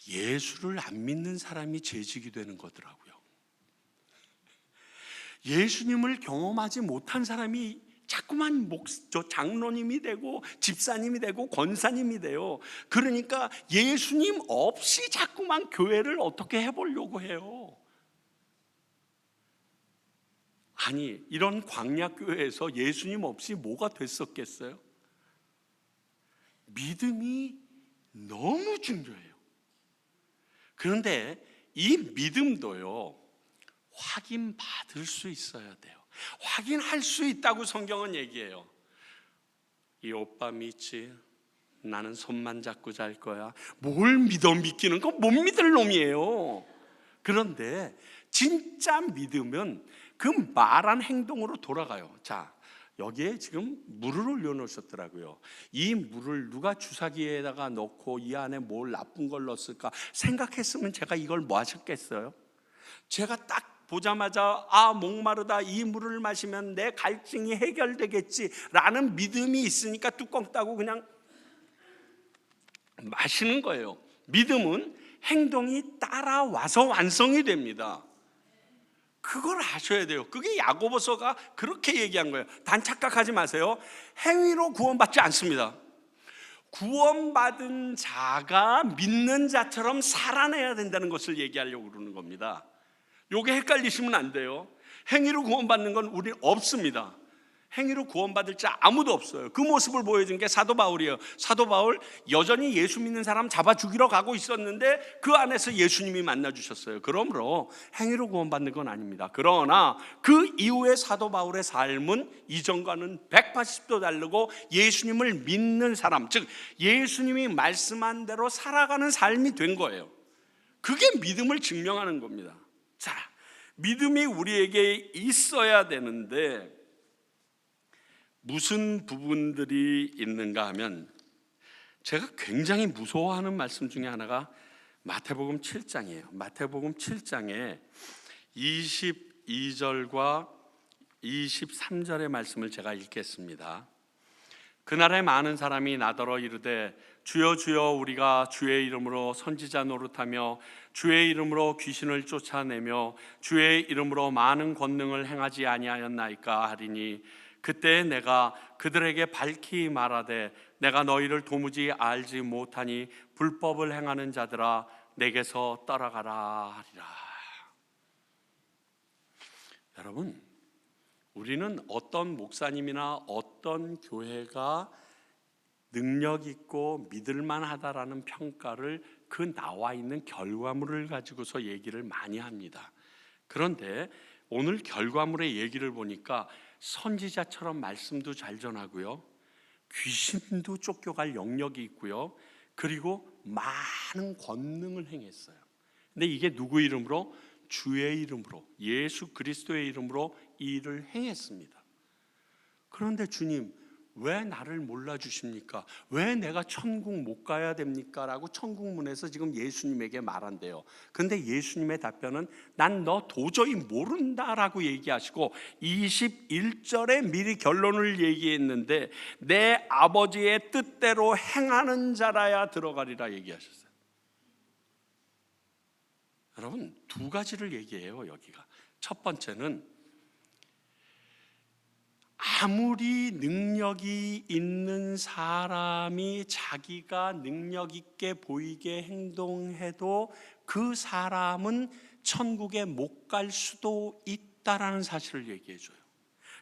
예수를 안 믿는 사람이 재직이 되는 거더라고요. 예수님을 경험하지 못한 사람이 자꾸만 장로님이 되고 집사님이 되고 권사님이 돼요. 그러니까 예수님 없이 자꾸만 교회를 어떻게 해보려고 해요. 아니, 이런 광야교회에서 예수님 없이 뭐가 됐었겠어요? 믿음이 너무 중요해요. 그런데 이 믿음도요, 확인받을 수 있어야 돼요. 확인할 수 있다고 성경은 얘기해요. 이 오빠 믿지? 나는 손만 잡고 잘 거야. 뭘 믿어 믿기는 거 못 믿을 놈이에요. 그런데 진짜 믿으면 그 말한 행동으로 돌아가요. 자, 여기에 지금 물을 올려놓으셨더라고요. 이 물을 누가 주사기에다가 넣고 이 안에 뭘 나쁜 걸 넣었을까 생각했으면 제가 이걸 뭐 하셨겠어요? 제가 딱 보자마자 아, 목마르다, 이 물을 마시면 내 갈증이 해결되겠지라는 믿음이 있으니까 뚜껑 따고 그냥 마시는 거예요. 믿음은 행동이 따라와서 완성이 됩니다. 그걸 아셔야 돼요. 그게 야고보서가 그렇게 얘기한 거예요. 단 착각하지 마세요. 행위로 구원받지 않습니다. 구원받은 자가 믿는 자처럼 살아내야 된다는 것을 얘기하려고 그러는 겁니다. 요게 헷갈리시면 안 돼요. 행위로 구원받는 건 우리 없습니다. 행위로 구원받을 자 아무도 없어요. 그 모습을 보여준 게 사도 바울이에요. 사도 바울 여전히 예수 믿는 사람 잡아 죽이러 가고 있었는데 그 안에서 예수님이 만나 주셨어요. 그러므로 행위로 구원받는 건 아닙니다. 그러나 그 이후에 사도 바울의 삶은 이전과는 180도 다르고 예수님을 믿는 사람, 즉 예수님이 말씀한 대로 살아가는 삶이 된 거예요. 그게 믿음을 증명하는 겁니다. 자, 믿음이 우리에게 있어야 되는데 무슨 부분들이 있는가 하면 제가 굉장히 무서워하는 말씀 중에 하나가 마태복음 7장이에요. 마태복음 7장에 22절과 23절의 말씀을 제가 읽겠습니다. 그날에 많은 사람이 나더러 이르되 주여 주여 우리가 주의 이름으로 선지자 노릇하며 주의 이름으로 귀신을 쫓아내며 주의 이름으로 많은 권능을 행하지 아니하였나이까 하리니 그때 내가 그들에게 밝히 말하되 내가 너희를 도무지 알지 못하니 불법을 행하는 자들아 내게서 떠나가라 하리라. 여러분, 우리는 어떤 목사님이나 어떤 교회가 능력 있고 믿을만하다라는 평가를 그 나와 있는 결과물을 가지고서 얘기를 많이 합니다. 그런데 오늘 결과물의 얘기를 보니까 선지자처럼 말씀도 잘 전하고요, 귀신도 쫓겨갈 영역이 있고요, 그리고 많은 권능을 행했어요. 근데 이게 누구 이름으로? 주의 이름으로, 예수 그리스도의 이름으로 이 일을 행했습니다. 그런데 주님, 왜 나를 몰라주십니까? 왜 내가 천국 못 가야 됩니까? 라고 천국문에서 지금 예수님에게 말한대요. 근데 예수님의 답변은 난 너 도저히 모른다라고 얘기하시고 21절에 미리 결론을 얘기했는데 내 아버지의 뜻대로 행하는 자라야 들어가리라 얘기하셨어요. 여러분, 두 가지를 얘기해요. 여기가 첫 번째는 아무리 능력이 있는 사람이 자기가 능력 있게 보이게 행동해도 그 사람은 천국에 못 갈 수도 있다라는 사실을 얘기해 줘요.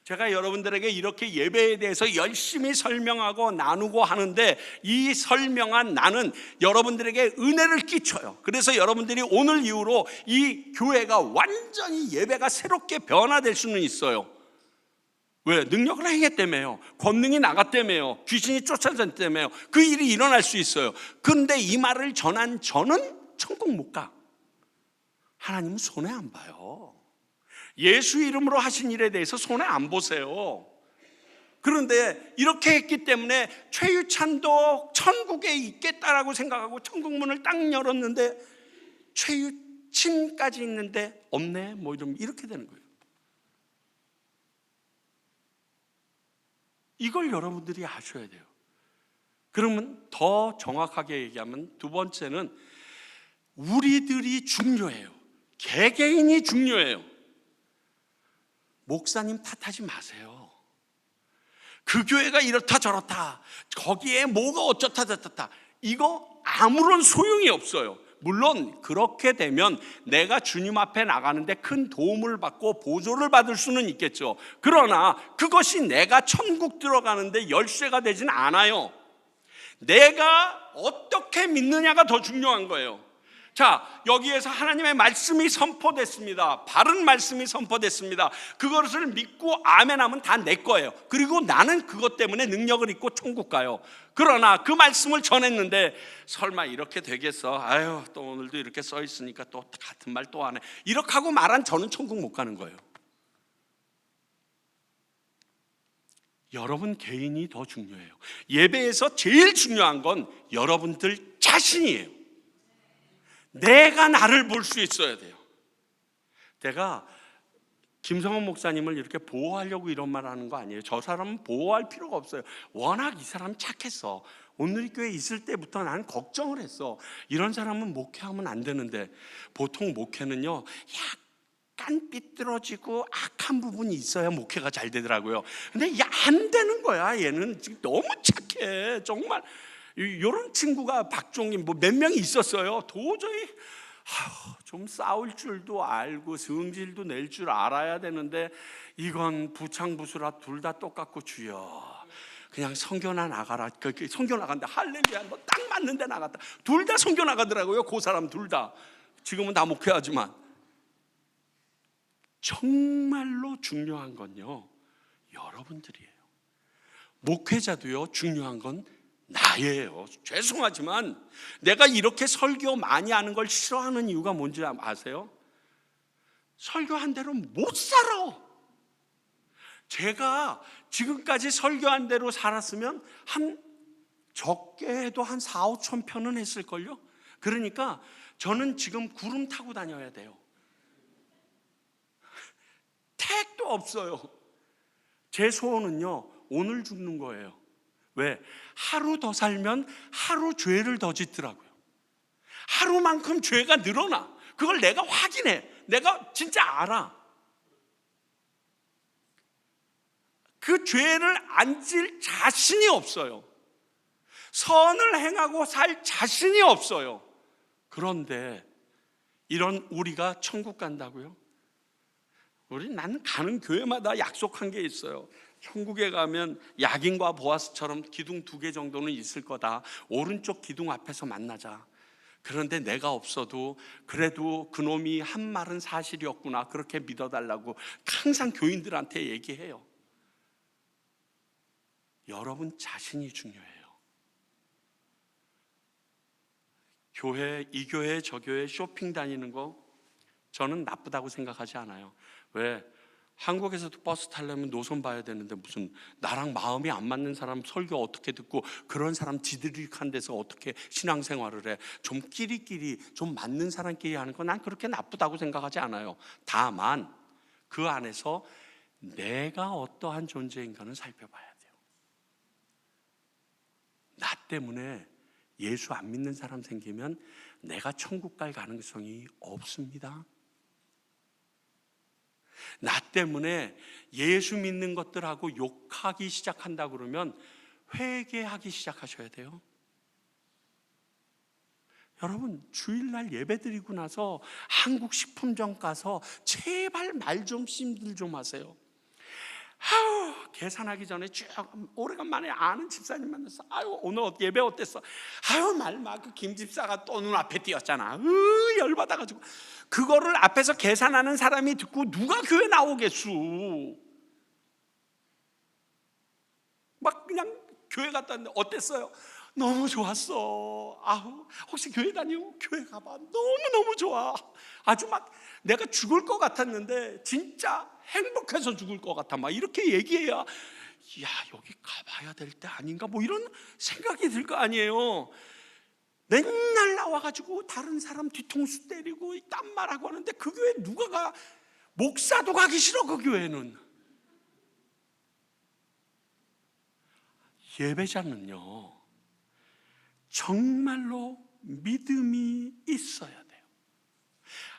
제가 여러분들에게 이렇게 예배에 대해서 열심히 설명하고 나누고 하는데 이 설명한 나는 여러분들에게 은혜를 끼쳐요. 그래서 여러분들이 오늘 이후로 이 교회가 완전히 예배가 새롭게 변화될 수는 있어요. 왜? 능력을 행했다며요. 권능이 나갔다며요. 귀신이 쫓아다녔다며요. 그 일이 일어날 수 있어요. 그런데 이 말을 전한 저는 천국 못 가. 하나님은 손해 안 봐요. 예수 이름으로 하신 일에 대해서 손해 안 보세요. 그런데 이렇게 했기 때문에 최유찬도 천국에 있겠다라고 생각하고 천국 문을 딱 열었는데 최유친까지 있는데 없네, 뭐 이렇게 되는 거예요. 이걸 여러분들이 아셔야 돼요. 그러면 더 정확하게 얘기하면 두 번째는 우리들이 중요해요. 개개인이 중요해요. 목사님 탓하지 마세요. 그 교회가 이렇다 저렇다, 거기에 뭐가 어쩌다 저쩌다, 이거 아무런 소용이 없어요. 물론 그렇게 되면 내가 주님 앞에 나가는데 큰 도움을 받고 보조를 받을 수는 있겠죠. 그러나 그것이 내가 천국 들어가는데 열쇠가 되진 않아요. 내가 어떻게 믿느냐가 더 중요한 거예요. 자, 여기에서 하나님의 말씀이 선포됐습니다. 바른 말씀이 선포됐습니다. 그것을 믿고 아멘하면 다 내 거예요. 그리고 나는 그것 때문에 능력을 입고 천국 가요. 그러나 그 말씀을 전했는데 설마 이렇게 되겠어? 아유, 또 오늘도 이렇게 써 있으니까 또 같은 말 또 하네, 이렇게 하고 말한 저는 천국 못 가는 거예요. 여러분 개인이 더 중요해요. 예배에서 제일 중요한 건 여러분들 자신이에요. 내가 나를 볼 수 있어야 돼요. 내가 김성원 목사님을 이렇게 보호하려고 이런 말 하는 거 아니에요. 저 사람은 보호할 필요가 없어요. 워낙 이 사람 착했어. 온누리교회 있을 때부터 나는 걱정을 했어. 이런 사람은 목회하면 안 되는데, 보통 목회는요 약간 삐뚤어지고 악한 부분이 있어야 목회가 잘 되더라고요. 근데 안 되는 거야. 얘는 지금 너무 착해. 정말 이런 친구가 박종희 뭐 몇 명이 있었어요. 도저히 좀 싸울 줄도 알고 성질도 낼 줄 알아야 되는데 이건 부창부수라 둘 다 똑같고, 주여 그냥 성교나 나가라. 성교 나간다. 할렐루야, 너 딱 맞는데 나갔다. 둘 다 성교 나가더라고요. 그 사람 둘 다. 지금은 다 목회하지만. 정말로 중요한 건요 여러분들이에요. 목회자도요 중요한 건 나예요. 죄송하지만 내가 이렇게 설교 많이 하는 걸 싫어하는 이유가 뭔지 아세요? 설교한 대로 못 살아. 제가 지금까지 설교한 대로 살았으면 한 적게 해도 한 4, 5천 편은 했을걸요. 그러니까 저는 지금 구름 타고 다녀야 돼요. 택도 없어요. 제 소원은요, 오늘 죽는 거예요. 왜? 하루 더 살면 하루 죄를 더 짓더라고요. 하루만큼 죄가 늘어나. 그걸 내가 확인해. 내가 진짜 알아. 그 죄를 안 질 자신이 없어요. 선을 행하고 살 자신이 없어요. 그런데 이런 우리가 천국 간다고요? 나는 가는 교회마다 약속한 게 있어요. 천국에 가면 야긴과 보아스처럼 기둥 2개 정도는 있을 거다. 오른쪽 기둥 앞에서 만나자. 그런데 내가 없어도 그래도 그놈이 한 말은 사실이었구나, 그렇게 믿어달라고 항상 교인들한테 얘기해요. 여러분 자신이 중요해요. 교회, 이 교회, 저 교회 쇼핑 다니는 거 저는 나쁘다고 생각하지 않아요. 왜? 한국에서도 버스 타려면 노선 봐야 되는데 무슨 나랑 마음이 안 맞는 사람 설교 어떻게 듣고 그런 사람 지드릭한 데서 어떻게 신앙생활을 해. 좀 끼리끼리 좀 맞는 사람끼리 하는 거 난 그렇게 나쁘다고 생각하지 않아요. 다만 그 안에서 내가 어떠한 존재인가는 살펴봐야 돼요. 나 때문에 예수 안 믿는 사람 생기면 내가 천국 갈 가능성이 없습니다. 나 때문에 예수 믿는 것들하고 욕하기 시작한다 그러면 회개하기 시작하셔야 돼요. 여러분 주일날 예배드리고 나서 한국 식품점 가서 제발 말 좀 심들 좀 하세요. 계산하기 전에 쭉 오래간만에 아는 집사님 만났어. 오늘 예배 어땠어? 말마 그 김 집사가 또 눈앞에 띄었잖아. 열받아가지고 그거를 앞에서 계산하는 사람이 듣고 누가 교회 나오겠수? 막 그냥 교회 갔다 왔는데 어땠어요? 너무 좋았어. 혹시 교회 다니고? 교회 가봐. 너무너무 좋아. 아주 막 내가 죽을 것 같았는데 진짜 행복해서 죽을 것 같아. 막 이렇게 얘기해야 여기 가봐야 될 때 아닌가 뭐 이런 생각이 들 거 아니에요. 맨날 나와가지고 다른 사람 뒤통수 때리고 딴 말하고 하는데 그 교회 누가 가? 목사도 가기 싫어. 그 교회는. 예배자는요 정말로 믿음이 있어야 돼요.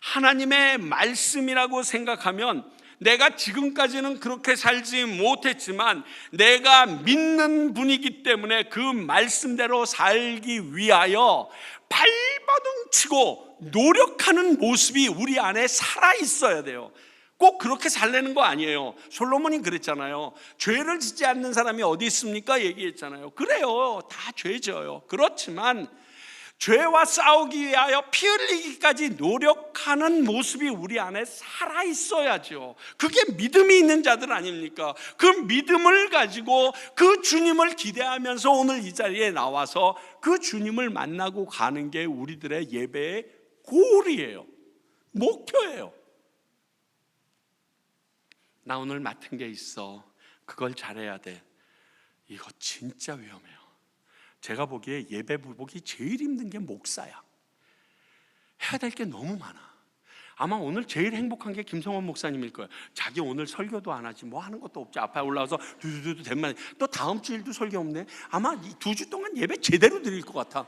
하나님의 말씀이라고 생각하면 내가 지금까지는 그렇게 살지 못했지만 내가 믿는 분이기 때문에 그 말씀대로 살기 위하여 발버둥치고 노력하는 모습이 우리 안에 살아 있어야 돼요. 꼭 그렇게 살려는 거 아니에요. 솔로몬이 그랬잖아요. 죄를 짓지 않는 사람이 어디 있습니까? 얘기했잖아요. 그래요. 다 죄져요. 그렇지만 죄와 싸우기 위하여 피 흘리기까지 노력하는 모습이 우리 안에 살아 있어야죠. 그게 믿음이 있는 자들 아닙니까? 그 믿음을 가지고 그 주님을 기대하면서 오늘 이 자리에 나와서 그 주님을 만나고 가는 게 우리들의 예배의 골이에요. 목표예요. 나 오늘 맡은 게 있어. 그걸 잘해야 돼. 이거 진짜 위험해요. 제가 보기에 예배 부복이 제일 힘든 게 목사야. 해야 될 게 너무 많아. 아마 오늘 제일 행복한 게 김성원 목사님일 거예요. 자기 오늘 설교도 안 하지, 뭐 하는 것도 없지. 앞에 올라와서 두두두두 대만. 또 다음 주일도 설교 없네. 아마 이 2주 동안 예배 제대로 드릴 것 같아.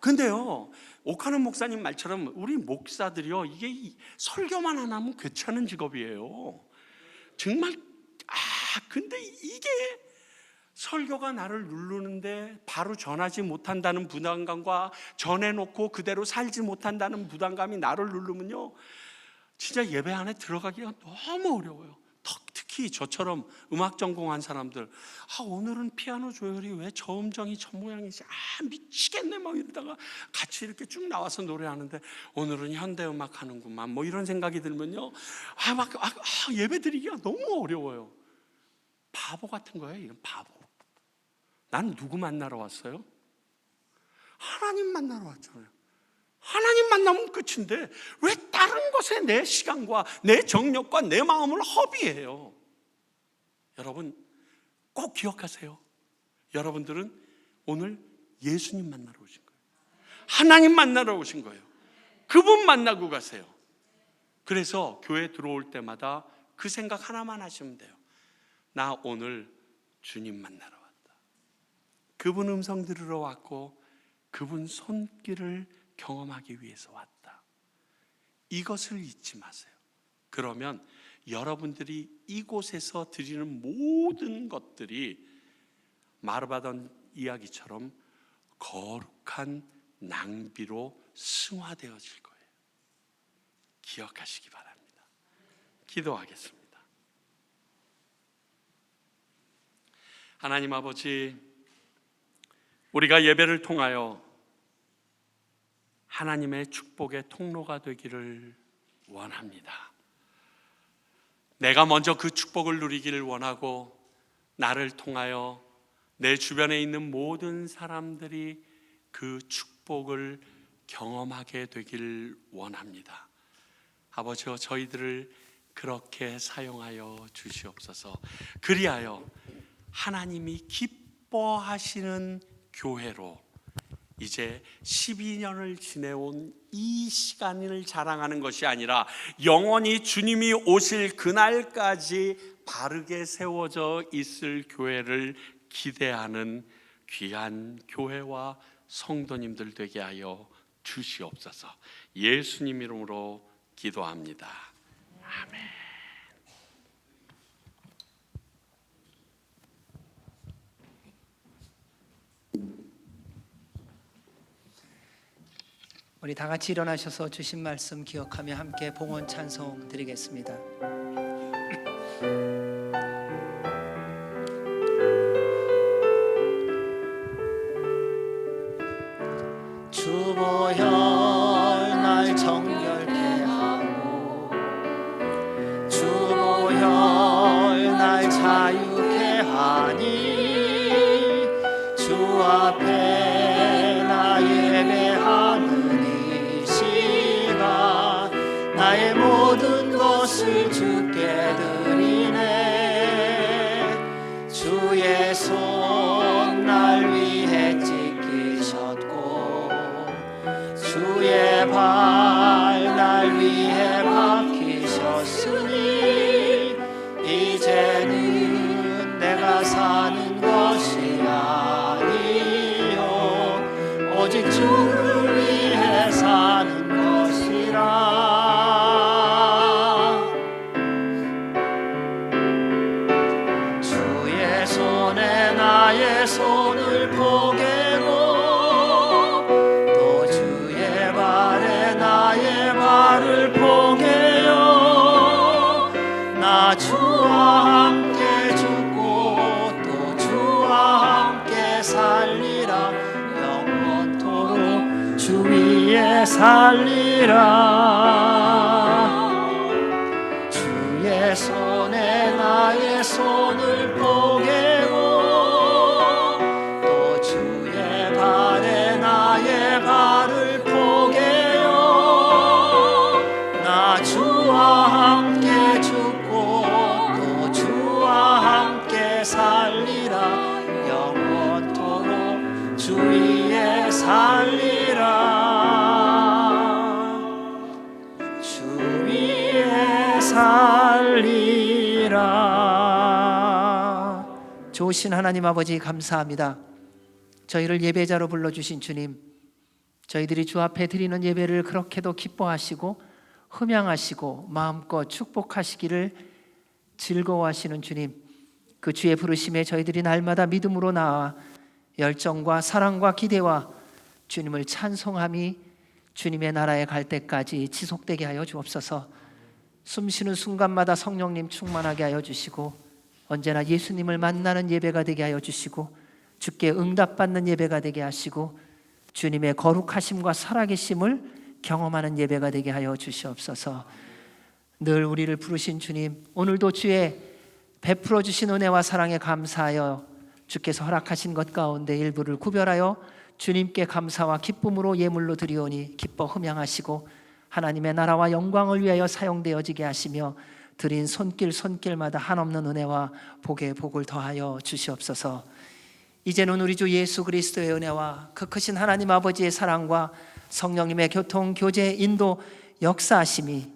근데요, 오카는 목사님 말처럼 우리 목사들이요, 이게 설교만 안 하면 괜찮은 직업이에요. 정말. 근데 이게 설교가 나를 누르는데 바로 전하지 못한다는 부담감과 전해놓고 그대로 살지 못한다는 부담감이 나를 누르면요 진짜 예배 안에 들어가기가 너무 어려워요. 특히 저처럼 음악 전공한 사람들, 오늘은 피아노 조율이 왜 저 음정이 저 모양이지, 미치겠네 막 이러다가 같이 이렇게 쭉 나와서 노래하는데 오늘은 현대음악 하는구만 뭐 이런 생각이 들면요 예배 드리기가 너무 어려워요. 바보 같은 거예요. 이런 바보. 난 누구 만나러 왔어요? 하나님 만나러 왔잖아요. 하나님 만나면 끝인데 왜 다른 것에 내 시간과 내 정력과 내 마음을 허비해요? 여러분, 꼭 기억하세요. 여러분들은 오늘 예수님 만나러 오신 거예요. 하나님 만나러 오신 거예요. 그분 만나고 가세요. 그래서 교회 들어올 때마다 그 생각 하나만 하시면 돼요. 나 오늘 주님 만나러 왔다. 그분 음성 들으러 왔고 그분 손길을 경험하기 위해서 왔다. 이것을 잊지 마세요. 그러면 여러분들이 이곳에서 드리는 모든 것들이 마르바돈 이야기처럼 거룩한 낭비로 승화되어질 거예요. 기억하시기 바랍니다. 기도하겠습니다. 하나님 아버지, 우리가 예배를 통하여 하나님의 축복의 통로가 되기를 원합니다. 내가 먼저 그 축복을 누리기를 원하고 나를 통하여 내 주변에 있는 모든 사람들이 그 축복을 경험하게 되길 원합니다. 아버지여, 저희들을 그렇게 사용하여 주시옵소서. 그리하여 하나님이 기뻐하시는 교회로 이제 12년을 지내온 이 시간을 자랑하는 것이 아니라 영원히 주님이 오실 그날까지 바르게 세워져 있을 교회를 기대하는 귀한 교회와 성도님들 되게 하여 주시옵소서. 예수님 이름으로 기도합니다. 아멘. 우리 다 같이 일어나셔서 주신 말씀 기억하며 함께 봉헌 찬송 드리겠습니다. 주보혈 날 정결케 하고 주보혈 날 자유케 하니 주 앞에 나 예배하는 이 시간 나의 모든 것을 주께 드리네. 주의 손 날 위해 찢기셨고 주의 발 날 위해 박히셨으니 이제는 내가 사는 것이 아니요 오직 주를 위해 사는 것이라. 주의 손에 나의 손을 포개고 또 주의 발에 나의 발을 포개요. 나 주와 함께 죽고 또 주와 함께 살리라. 영원토록 주 위에 살리라. 주의 손에 나의 손을 포개고 또 주의 발에 나의 발을 포개요. 나 주와 함께 죽고 또 주와 함께 살리라. 영원토록 주 위에 살리라. 주 위에 살리라. 좋으신 하나님 아버지 감사합니다. 저희를 예배자로 불러주신 주님, 저희들이 주 앞에 드리는 예배를 그렇게도 기뻐하시고 흠양하시고 마음껏 축복하시기를 즐거워하시는 주님, 그 주의 부르심에 저희들이 날마다 믿음으로 나아 열정과 사랑과 기대와 주님을 찬송함이 주님의 나라에 갈 때까지 지속되게 하여 주옵소서. 숨쉬는 순간마다 성령님 충만하게 하여 주시고 언제나 예수님을 만나는 예배가 되게 하여 주시고 주께 응답받는 예배가 되게 하시고 주님의 거룩하심과 살아계심을 경험하는 예배가 되게 하여 주시옵소서. 늘 우리를 부르신 주님, 오늘도 주의 베풀어 주신 은혜와 사랑에 감사하여 주께서 허락하신 것 가운데 일부를 구별하여 주님께 감사와 기쁨으로 예물로 드리오니 기뻐 흠양하시고 하나님의 나라와 영광을 위하여 사용되어지게 하시며 드린 손길마다 한없는 은혜와 복에 복을 더하여 주시옵소서. 이제는 우리 주 예수 그리스도의 은혜와 그 크신 하나님 아버지의 사랑과 성령님의 교통, 교제, 인도, 역사하심이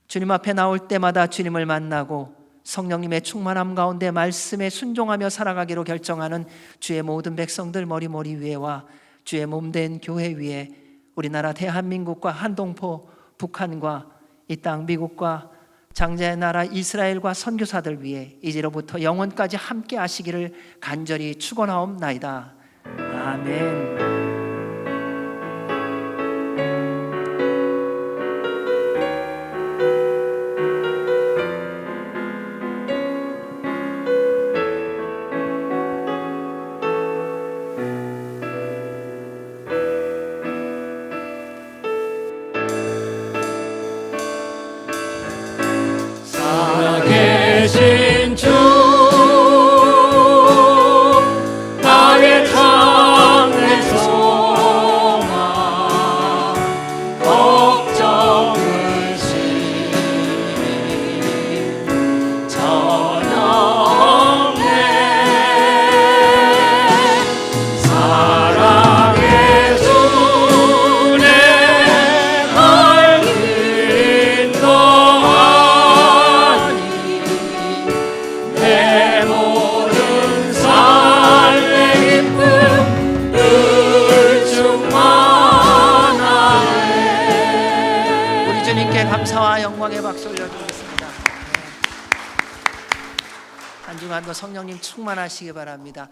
주님 앞에 나올 때마다 주님을 만나고 성령님의 충만함 가운데 말씀에 순종하며 살아가기로 결정하는 주의 모든 백성들 머리 위에와 주의 몸된 교회 위에 우리나라 대한민국과 한동포 북한과 이 땅 미국과 장자의 나라 이스라엘과 선교사들 위해 이제로부터 영원까지 함께 하시기를 간절히 축원하옵나이다. 아멘. 살아계신 주 나의 참된 소망 걱정을 심 전혀 없네 사랑의 주내 걸린 동안 내 모든 삶의 기쁨 늘 충만하네. 우리 주님께 감사와 영광의 박수 올려드리겠습니다. 한 주간도 성령님 충만하시기 바랍니다.